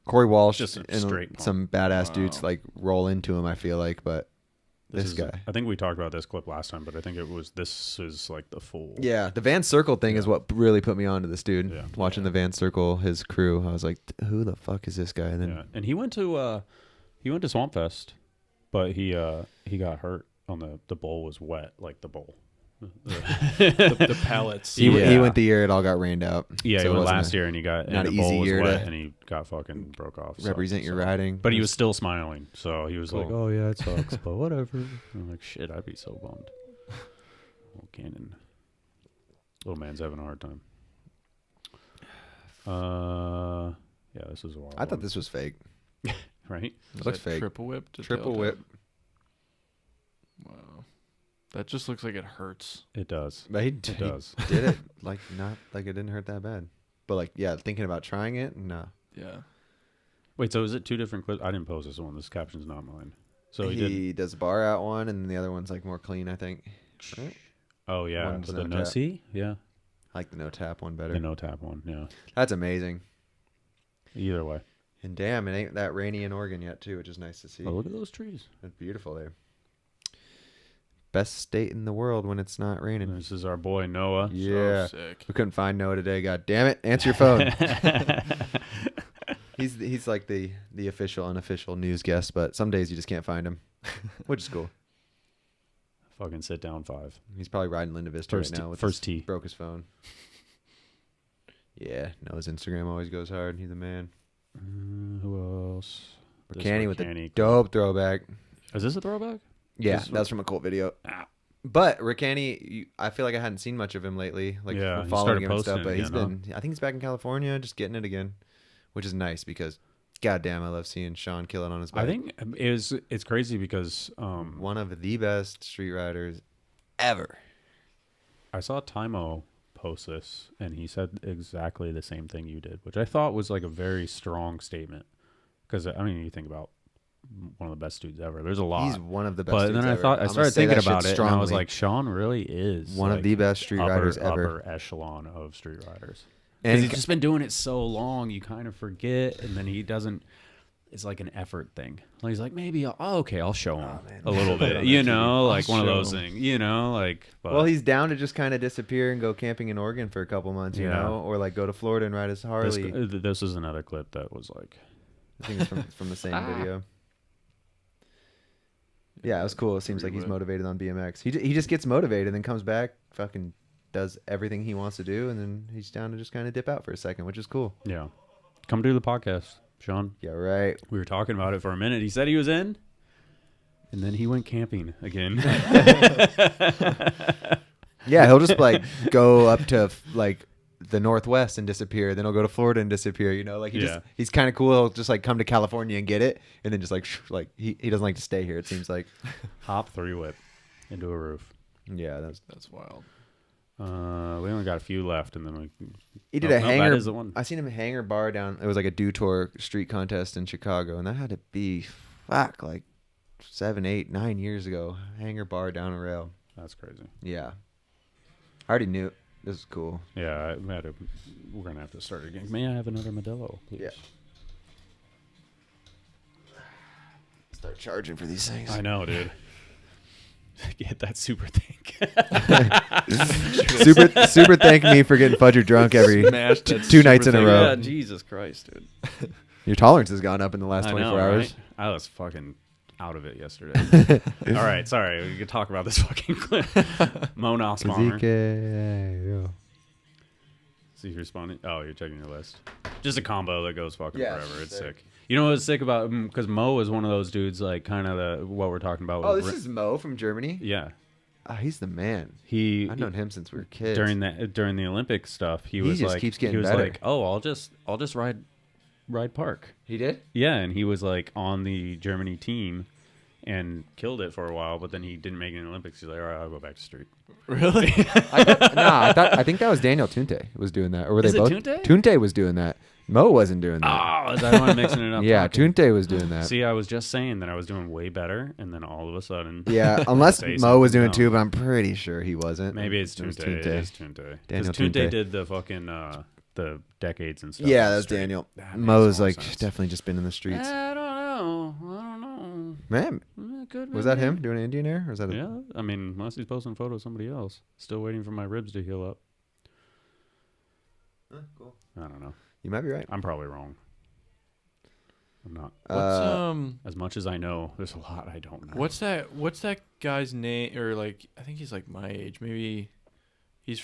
Corey Walsh Just a and straight pump. some badass dudes like roll into him, I feel like, but this is- guy. I think we talked about this clip last time, but I think this is like the full. Yeah, the Van Circle thing is what really put me onto this dude. Yeah. Watching the Van Circle, his crew, I was like, who the fuck is this guy? And then Yeah. And he went to Swamp Fest, but he got hurt on the bowl was wet, like the bowl. the pallets. He went the year it all got rained out. Yeah, he went last year and he got not an easy year and he got fucking broke off. Represent your riding, but he was still smiling, so he was cool. like, "Oh yeah, it sucks, but whatever." I'm like, "Shit, I'd be so bummed." Old Cannon, little man's having a hard time. Yeah, this is a wild. I thought this was fake. Right? It looks fake. Triple whip. Triple whip. Wow. That just looks like it hurts. It does. But he did it like not like it didn't hurt that bad. But like yeah, thinking about trying it, no. Yeah. Wait, so is it two different clips? I didn't post this one. This caption's not mine. So he does bar out one, and then the other one's like more clean, I think. Right? Oh yeah, One's the no no tap. see, yeah. I like the no tap one better. The no tap one, yeah. That's amazing. Either way. And damn, it ain't that rainy in Oregon yet too, which is nice to see. Oh, look at those trees. It's beautiful there. Best state in the world when it's not raining. This is our boy Noah. Yeah. So sick. We couldn't find Noah today. God damn it. Answer your phone. He's like the official, unofficial news guest, but some days you just can't find him, which is cool. Fucking sit down 5. He's probably riding Linda Vista right now. With first tee. Broke his phone. Yeah. Noah's Instagram always goes hard. He's a man. Who else? Ricani with the dope throwback. Is this a throwback? Yeah, that was from a cult video. But Ricani, I feel like I hadn't seen much of him lately, like following him and stuff. But he's been, I think he's back in California, just getting it again, which is nice because, goddamn, I love seeing Sean kill it on his bike. I think it's crazy because one of the best street riders ever. I saw Timo post this, and he said exactly the same thing you did, which I thought was like a very strong statement. Because I mean, you think about one of the best dudes ever. There's a lot. He's one of the best. But dudes then ever. I started thinking about it, and I was like, Sean really is one of the best street riders ever. Upper echelon of street riders. And he's just been doing it so long, you kind of forget, and then he doesn't. It's like an effort thing. Like he's like, maybe I'll show him a little bit, you know, like one of those things, you know, like. But, well, he's down to just kind of disappear and go camping in Oregon for a couple months, you know, or like go to Florida and ride his Harley. This is another clip that was like, I think it's from the same video. Yeah, it was cool. It seems like he's motivated on BMX. He just gets motivated and then comes back, fucking does everything he wants to do, and then he's down to just kind of dip out for a second, which is cool. Yeah. Come do the podcast, Sean. Yeah, right. We were talking about it for a minute. He said he was in, and then he went camping again. Yeah, he'll just like go up to like the Northwest and disappear. Then he'll go to Florida and disappear. You know, like he's kind of cool. He'll just like come to California and get it, and then just like he doesn't like to stay here. It seems like hop 3-whip into a roof. Yeah, that's wild. We only got a few left, and then he did a hanger. I seen him hanger bar down. It was like a Dew Tour street contest in Chicago, and that had to be like 7, 8, 9 years ago. Hanger bar down a rail. That's crazy. Yeah, I already knew. This is cool. Yeah, we're gonna have to start again. May I have another Modelo, please? Yeah. Start charging for these things. I know, dude. Get that super thank. super thank me for getting fudger drunk every 2 nights in a row. Yeah, Jesus Christ, dude. Your tolerance has gone up in the last 24 hours. Right? I was fucking out of it yesterday. All right, sorry. We could talk about this fucking clip. Monos bomber. See if you're responding. Oh, you're checking your list. Just a combo that goes fucking forever. It's sick. You know what's sick about him? Because Mo is one of those dudes, like kind of what we're talking about. Oh, this is Mo from Germany? Yeah. He's the man. I've known him since we were kids. During the Olympic stuff, he was just like, keeps getting better. Like, oh, I'll just ride park. He did? Yeah, and he was like on the Germany team and killed it for a while, but then he didn't make it in the Olympics. He's like, all right, I'll go back to street. Really? I think that was Daniel Tunte was doing that. Or were they both? Tunte? Tunte was doing that. Mo wasn't doing that. Oh, is that why I'm mixing it up? Yeah, Tunte was doing that. See, I was just saying that I was doing way better, and then all of a sudden... Yeah, unless Mo was doing too, but I'm pretty sure he wasn't. Maybe it's Tunte. It is Tunte. Daniel Tunte did the fucking... the decades and stuff. Yeah, that was Daniel. Mo's like definitely just been in the streets. I don't know. Man, was that him doing Indian Air? Or was that? Yeah, I mean, unless he's posting photos of somebody else. Still waiting for my ribs to heal up. Cool. I don't know. You might be right. I'm probably wrong. I'm not. What's as much as I know, there's a lot I don't know. What's that guy's name? Or like, I think he's like my age. Maybe he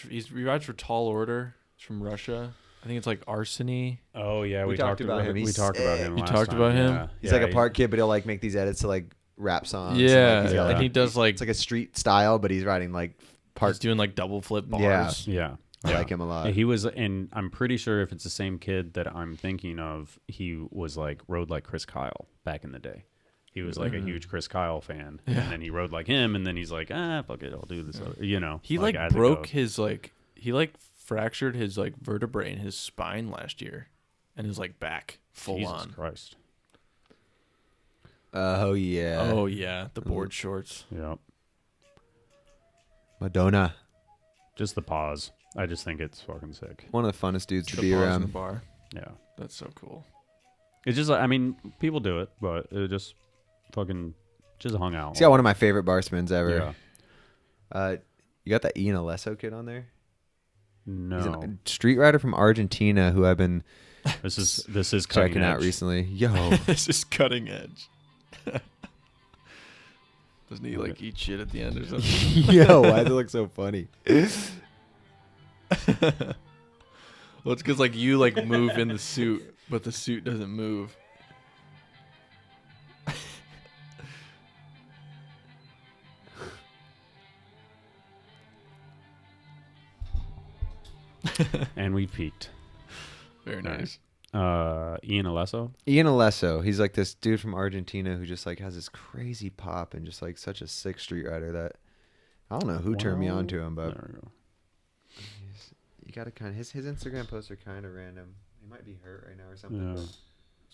rides for Tall Order. He's from Russia. I think it's like Arseny. Oh yeah, we talked about him. We talked about him. You talked about him. Yeah. He's like a park kid, but he'll like make these edits to like rap songs. Yeah, and, like, and he does like it's like a street style, but he's riding like park. He's doing like double flip bars. Yeah. I like him a lot. He was, and I'm pretty sure if it's the same kid that I'm thinking of, he was like rode like Chris Kyle back in the day. He was like a huge Chris Kyle fan, and then he rode like him, and then he's like, fuck it, I'll do this. You know, he like broke his like fractured his like vertebrae in his spine last year, and his like back full Jesus on. Christ. Oh yeah, the board shorts. Yep. Madonna. Just the pause. I just think it's fucking sick. One of the funnest dudes to The be pause in around. the bar. Yeah. That's so cool. It's just like, I mean, people do it, but it just fucking just hung out. He's got one of my favorite bar spins ever. Yeah. You got that Ian Alesso kid on there? No. He's a street rider from Argentina who I've been This is checking out edge. recently. Yo. This is cutting edge. Doesn't he like eat shit at the end or something? Yo, why does it look so funny? Well, it's because like you like move in the suit, but the suit doesn't move. And we peaked. Very nice. Ian Alesso. Ian Alesso. He's like this dude from Argentina who just like has this crazy pop and just like such a sick street rider that I don't know who turned me on to him, but There we go. you gotta kind of his Instagram posts are kind of random. He might be hurt right now or something. Yeah. but Is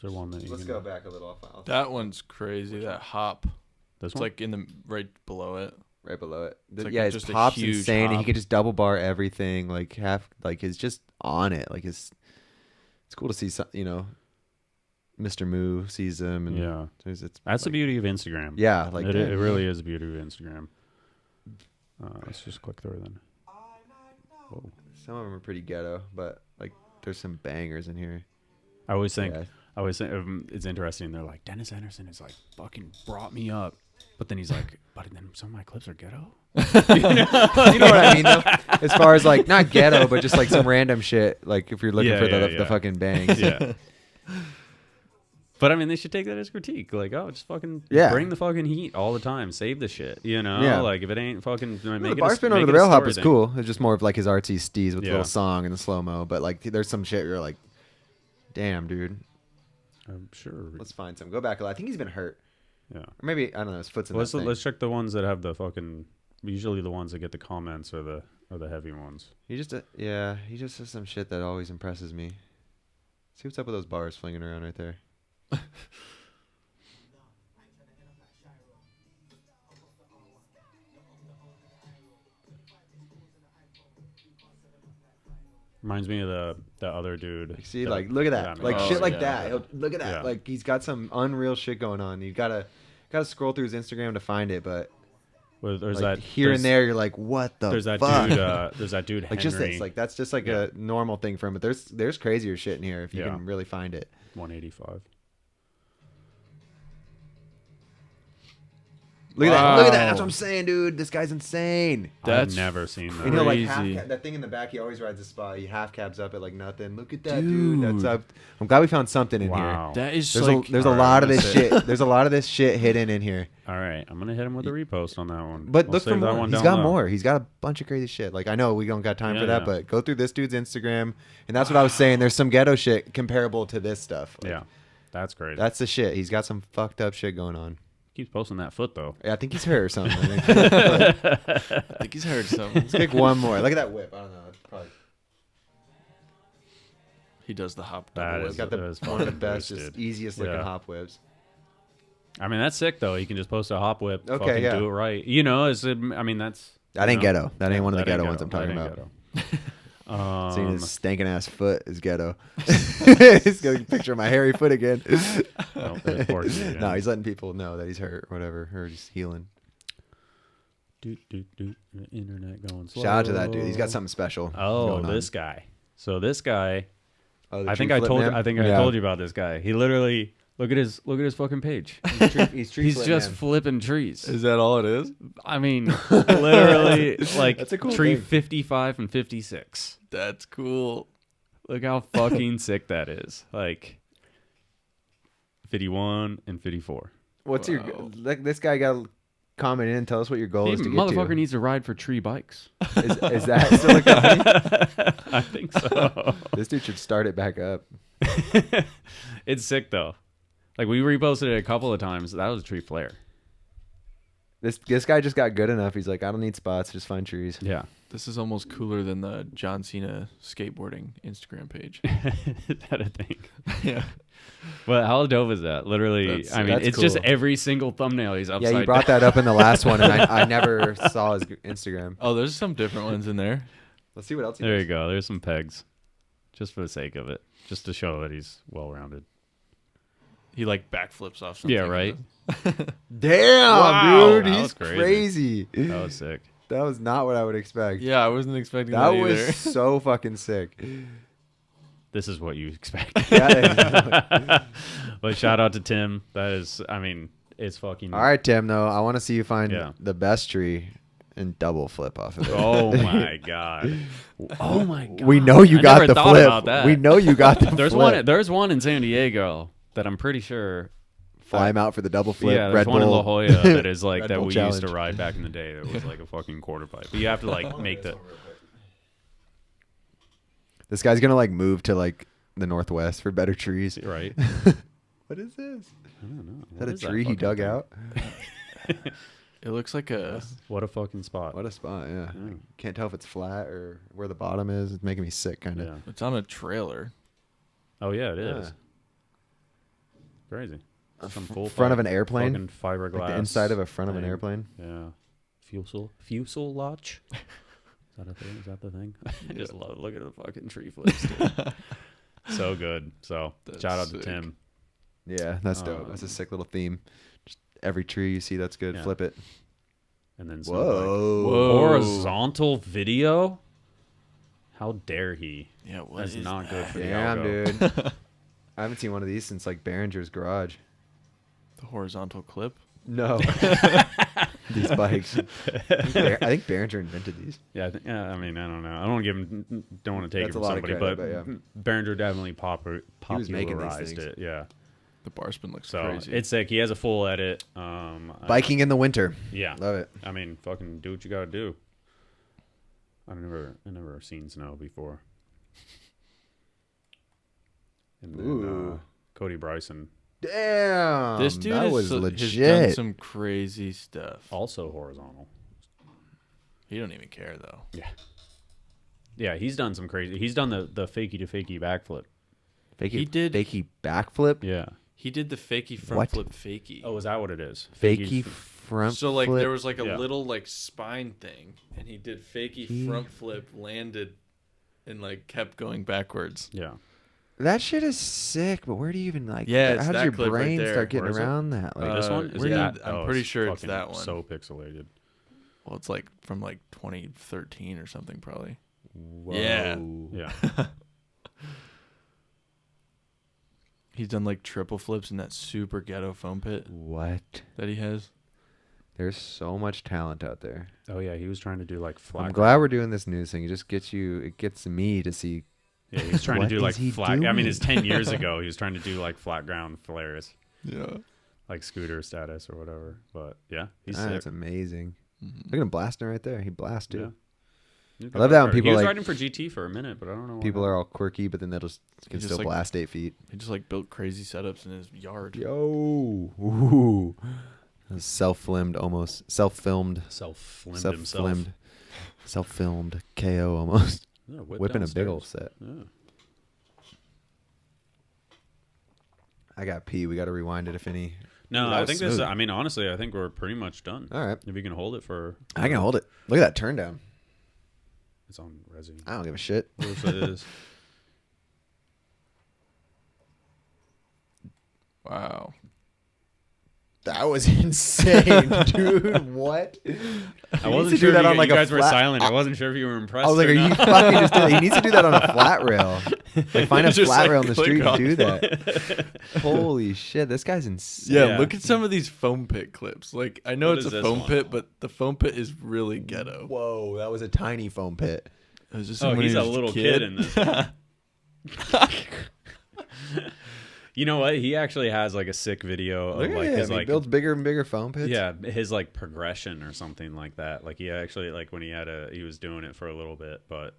there one that you let's can... go back a little. I'll That one's crazy. That hop. This It's one? like in the right below it. right below it. Like Yeah, his just a pop's huge insane, and he hop. can just double bar everything. Like he's just on it. Like it's cool to see some, Mr. Moo sees him, and Yeah. it's That's like, the beauty of Instagram. Yeah, like it that. really is the beauty of Instagram. Let's just click through then. Whoa. Some of them are pretty ghetto, but like there's some bangers in here. I always think Yeah. it's interesting. They're like, Dennis Anderson is like fucking brought me up, but then he's like, but then some of my clips are ghetto. You know what I mean, though? As far as like not ghetto, but just like some random shit. Like if you're looking for the fucking bangs. Yeah. But I mean, they should take that as critique. Like, just fucking bring the fucking heat all the time. Save the shit, Yeah. Like if it ain't fucking, The bar spin over the rail hop is cool. It's just more of like his artsy steez with the little song and the slow mo. But like, there's some shit you're like, damn, dude. I'm sure. Let's find some. Go back. I think he's been hurt. Yeah. Or maybe I don't know. His foot's in Let's that thing. check the ones that have the fucking. Usually the ones that get the comments are the heavy ones. He just has some shit that always impresses me. See what's up with those bars flinging around right there. Reminds me of the other dude. See, like look at that, like shit like that. Look at that, Yeah. like he's got some unreal shit going on. You gotta scroll through his Instagram to find it, but Well, there's like, that here and there, you're like, what the? There's that fuck? dude. There's that dude. like Henry, just this, like that's just like a normal thing for him. But there's crazier shit in here if you can really find it. 185. Look at that! Look at that! That's what I'm saying, dude. This guy's insane. I've never seen that. And he'll like Crazy. that thing in the back. He always rides a spot. He half cabs up at like nothing. Look at that, dude. That's up. I'm glad we found something in Wow. That is here. like There's a lot of this shit. There's a lot of this shit hidden in here. All right, I'm gonna hit him with a repost on that one. But We'll look for save that more. one He's down got low. more. He's got a bunch of crazy shit. Like I know we don't got time for Yeah, that, yeah. but go through this dude's Instagram, and that's what I was saying. There's some ghetto shit comparable to this stuff. Like, Yeah, that's great. that's the shit. He's got some fucked up shit going on. Keeps posting that foot though. Yeah, I think he's hurt or something. I think he's heard something. Let's kick one more. Look at that whip. I don't know. It's probably He does the hop That double is- he's got that is one of the fucking best, boosted. just easiest looking Yeah. hop whips. I mean, that's sick though. You can just post a hop whip. Okay, fucking yeah. do it right. You know, I mean, that's That ain't ghetto. That ain't one of the ghetto ones I'm talking That ain't about. ghetto. Seeing his stinking ass foot is ghetto. He's got a picture of my hairy foot again. Oh, there's Porky again. No, he's letting people know that he's hurt or whatever, or he's healing. The internet going slow. Shout out to that dude. He's got something special. Oh, going on. this guy. So this guy, Oh, the I think tree I flip told man? I Yeah. told you about this guy. He literally Look at his fucking page. He's just flipping trees. Is that all it is? I mean, literally, like That's a cool tree thing. 55 and 56. That's cool. Look how fucking sick that is. Like 51 and 54. What's your like? This guy got to comment in and tell us what your goal is to get Motherfucker to. needs to ride for tree bikes. Is that still a company? I think so. This dude should start it back up. It's sick though. Like we reposted it a couple of times. That was a tree flare. This guy just got good enough. He's like, I don't need spots. Just find trees. Yeah. This is almost cooler than the John Cena skateboarding Instagram page. Is that a thing? Yeah. Well, how dope is that? Literally, I mean, it's just every single thumbnail he's upside Yeah, you brought that up in the last one, and I never saw his Instagram. Oh, there's some different ones in there. Let's see what else he There does. you go. There's some pegs. Just for the sake of it. Just to show that he's well-rounded. He like backflips off something. Yeah, right? Damn, Wow, dude. that He's was crazy. crazy. That was sick. That was not what I would expect. Yeah, I wasn't expecting That that was either. so fucking sick. This is what you expect. Yeah. But shout out to Tim. That is, I mean, it's fucking... All right, Tim, though. I want to see you find Yeah. the best tree and double flip off of it. Oh, my God. Oh, my God. We know you I got never the thought flip. about that. We know you got the flip. There's one in San Diego that I'm pretty sure... Fly him out for the double flip. Yeah, there's Red one in Bull. La Jolla that is like Red that Bull we used to challenge. ride back in the day. That was like a fucking quarter pipe. But you have to like make the... This guy's gonna like move to like the Northwest for better trees. Right? What is this? I don't know. Is that a tree he dug out? It looks like a... What a fucking spot. What a spot, yeah. Yeah. Can't tell if it's flat or where the bottom is. It's making me sick, kind of. Yeah. It's on a trailer. Oh, yeah, it is. Yeah. Crazy. Some full Front of an airplane? fucking fiberglass. Like the inside of a front of an thing. airplane? Yeah. Fuselage? Is that a thing? Is that the thing? I just love look at the fucking tree flips. Dude. So good. So That's shout out sick. to Tim. Yeah, that's dope. That's a sick little theme. Just every tree you see that's good, Yeah. flip it. And then some Whoa. Whoa. horizontal video. How dare he? Yeah, what That's is not good that? for the Damn, algo. dude. I haven't seen one of these since like Behringer's garage. The horizontal clip? No. These bikes. I think Behringer invented these. Yeah, I mean, I don't know. I don't want to give him. Don't want to take That's it a from lot of somebody, credit, but but yeah. Behringer definitely He was making these popularized things. it. Yeah. The bar spin looks So crazy. it's sick. He has a full edit. Biking in the winter. Yeah. Love it. I mean, fucking do what you gotta do. I never seen snow before. And then Ooh. Cody Bryson, Damn. this dude that was has done legit. some crazy stuff. also horizontal. He don't even care though. Yeah, he's done some crazy. He's done the fakie to fakie backflip. He did- Fakey backflip. Yeah. He did the fakie front What? flip fakie. Oh, is that what it is? Fakey front So like flip. there was like a Yeah. little like spine thing, and he did fakie He- front flip, landed, and like kept going backwards. Yeah. That shit is sick, but where do you even like? Yeah, it's how does that your clip right brain there. start getting Where is it? around that? Like, This one? Is where it you- that? I'm Oh, pretty sure it's fucking that one. So pixelated. Well, it's like from like 2013 or something probably. whoa. Yeah. Yeah. He's done like triple flips in that super ghetto foam pit What? that he has. There's so much talent out there. Oh yeah, he was trying to do like flat. I'm glad we're doing this news thing. It just gets you. It gets me to see. Yeah, he's trying to What do is like he flat. I mean, doing? it's 10 years ago. He was trying to do like flat ground flares, Yeah. like scooter status or whatever. But yeah, he's That's sick. amazing. Look at him blasting right there. He blasts too. Yeah. He's I love that when he people was like- riding for GT for a minute, but I don't know. what People happened. are all quirky, but then they'll just can just, still like- blast 8 feet. He just like built crazy setups in his yard. Yo, ooh, self-filmed almost. Self-filmed. self-flimed himself. Self-filmed. Self-filmed KO almost. Yeah, Whipping a big old downstairs. set. Yeah. I got pee. We got to rewind it if any. No, That I was think this. smooth. I mean, honestly, I think we're pretty much done. All right. If you can hold it for, I can hold it. Look at that turn down. it's on resi. I don't give a shit. Of course it is. Wow. That was insane, dude. What? I wasn't sure if you guys were silent. I wasn't sure if you were impressed. I was like, are you fucking just doing that? He needs to do that on a flat rail. Like, find a flat rail on the street and do that. Holy shit, this guy's insane. Yeah, look at some of these foam pit clips. Like, I know it's a foam pit, but the foam pit is really ghetto. Whoa, that was a tiny foam pit. He's a little kid in this one. You know what? He actually has like a sick video of like his he builds bigger and bigger foam pits. Yeah, his like progression or something like that. Like he actually like when he was doing it for a little bit, but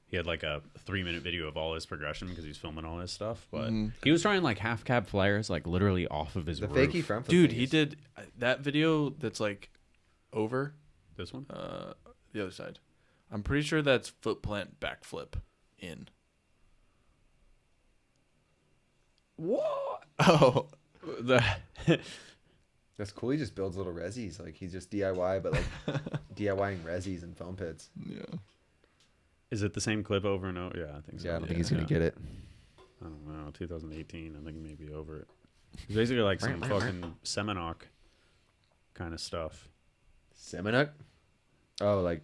he had like a 3-minute video of all his progression because he's filming all his stuff. But he was trying like half cab flares like literally off of his roof. Fakey front flip. Dude, he did that video that's like over this one. The other side. I'm pretty sure that's foot plant backflip in. What? Oh, that's cool. He just builds little resis. Like he's just DIY, but like DIYing resis and foam pits. Yeah. Is it the same clip over and over? Yeah, I think so. Yeah, I don't think he's gonna get it. I don't know. 2018. I think he may be over it. It's basically like some fucking Seminok kind of stuff. Seminok? Oh, like.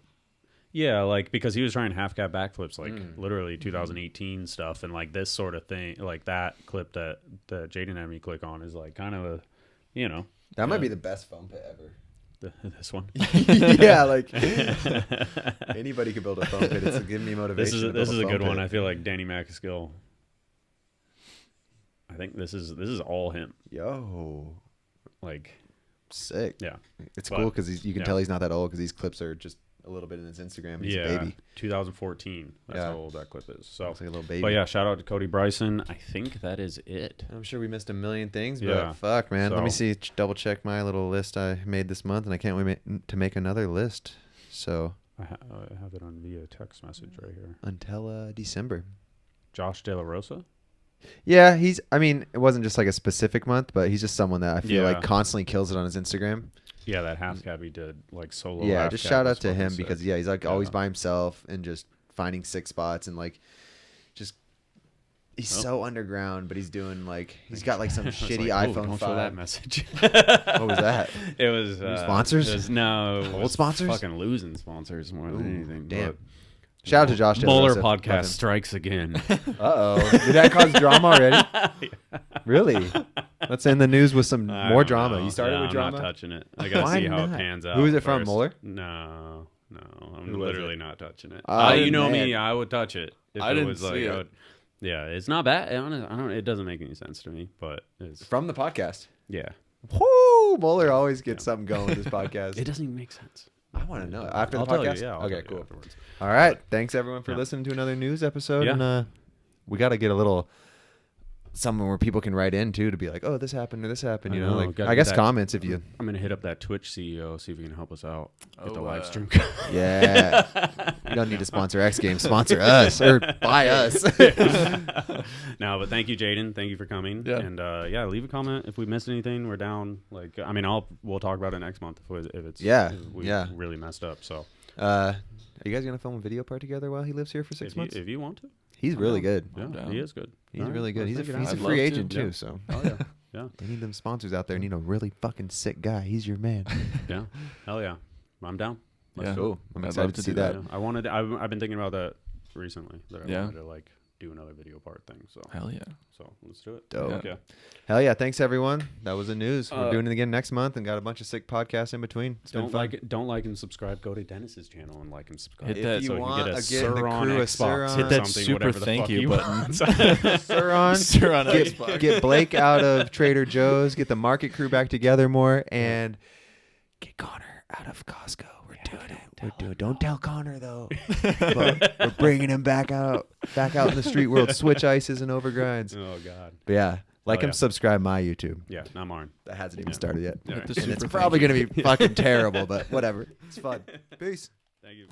Yeah, like because he was trying half cab backflips, like literally 2018 stuff, and like this sort of thing, like that clip that Jaden had me click on is like kind of a, that might be the best foam pit ever. This one. Yeah, like anybody could build a foam pit. It's giving me motivation. This is a good one. I feel like Danny McAskill. I think this is all him. Yo, like sick. Yeah, it's cool because you can tell he's not that old because these clips are just a little bit in his Instagram. He's a baby. 2014. That's how old that clip is. So looks like a little baby. But yeah, shout out to Cody Bryson. I think that is it. I'm sure we missed a million things, but fuck, man. Let me see. Double check my little list I made this month, and I can't wait to make another list. So I have it on via text message right here. Until December. Josh De La Rosa. Yeah, it wasn't just like a specific month, but he's just someone that I feel like constantly kills it on his Instagram. Yeah, that half cab he did, like solo. Yeah, just shout out to him because he's like always by himself and just finding sick spots and like just he's so underground, but he's doing like he's got like some shitty iPhone 5. Show that message. What was that? It was sponsors. Old sponsors. Fucking losing sponsors more than anything. Damn. Shout out to Josh. Mueller podcast strikes again. Did that cause drama already? Really? Let's end the news with some more drama. You started with drama? I'm not touching it. I gotta see how it pans out. Who is it from, Mueller? No. I'm literally not touching it. You know me, I would touch it. If I it didn't was see like, it. Yeah, it's not bad. I don't. It doesn't make any sense to me, but it's from the podcast. Yeah. Whoo! Mueller always gets something going with this podcast. It doesn't even make sense. I want to know after the I'll podcast. Tell you, okay, cool. All right, thanks everyone for listening to another news episode. Yeah. And we got to get a little something where people can write in too to be like, oh, this happened or this happened. You know, like I guess comments if you. I'm gonna hit up that Twitch CEO, see if he can help us out. Get the live stream. Yeah, you don't need to sponsor X Games. Sponsor us or buy us. No, but thank you, Jaden. Thank you for coming. Yeah. And leave a comment if we missed anything. We're down. Like, we'll talk about it next month if it's really messed up. So, are you guys gonna film a video part together while he lives here for 6 months? If you want to. He's really good. Yeah, he is good. He's really good. He's a free agent too. So. Oh yeah. Yeah. They need them sponsors out there. Need a really fucking sick guy. He's your man. Yeah. Hell yeah. I'm down. Let's go. I'm excited to see that. Yeah. I've been thinking about that recently. That I wanted to like do another video part thing. So hell yeah. So let's do it. Dope. Yeah. Hell yeah. Thanks everyone. That was the news. We're doing it again next month and got a bunch of sick podcasts in between. It's been fun. Don't like and subscribe. Go to Dennis's channel and like and subscribe. Hit that. If you want to get Sir on Xbox. Hit that super thank you button. Sir on Xbox. Get Blake out of Trader Joe's. Get the market crew back together more and get Connor out of Costco. Don't tell Connor though. But we're bringing him back out in the street world. Switch ices and overgrinds. Oh God. But yeah, him, subscribe my YouTube. Yeah, not mine. That hasn't even started yet. Right. And it's probably gonna be fucking terrible, but whatever. It's fun. Peace. Thank you.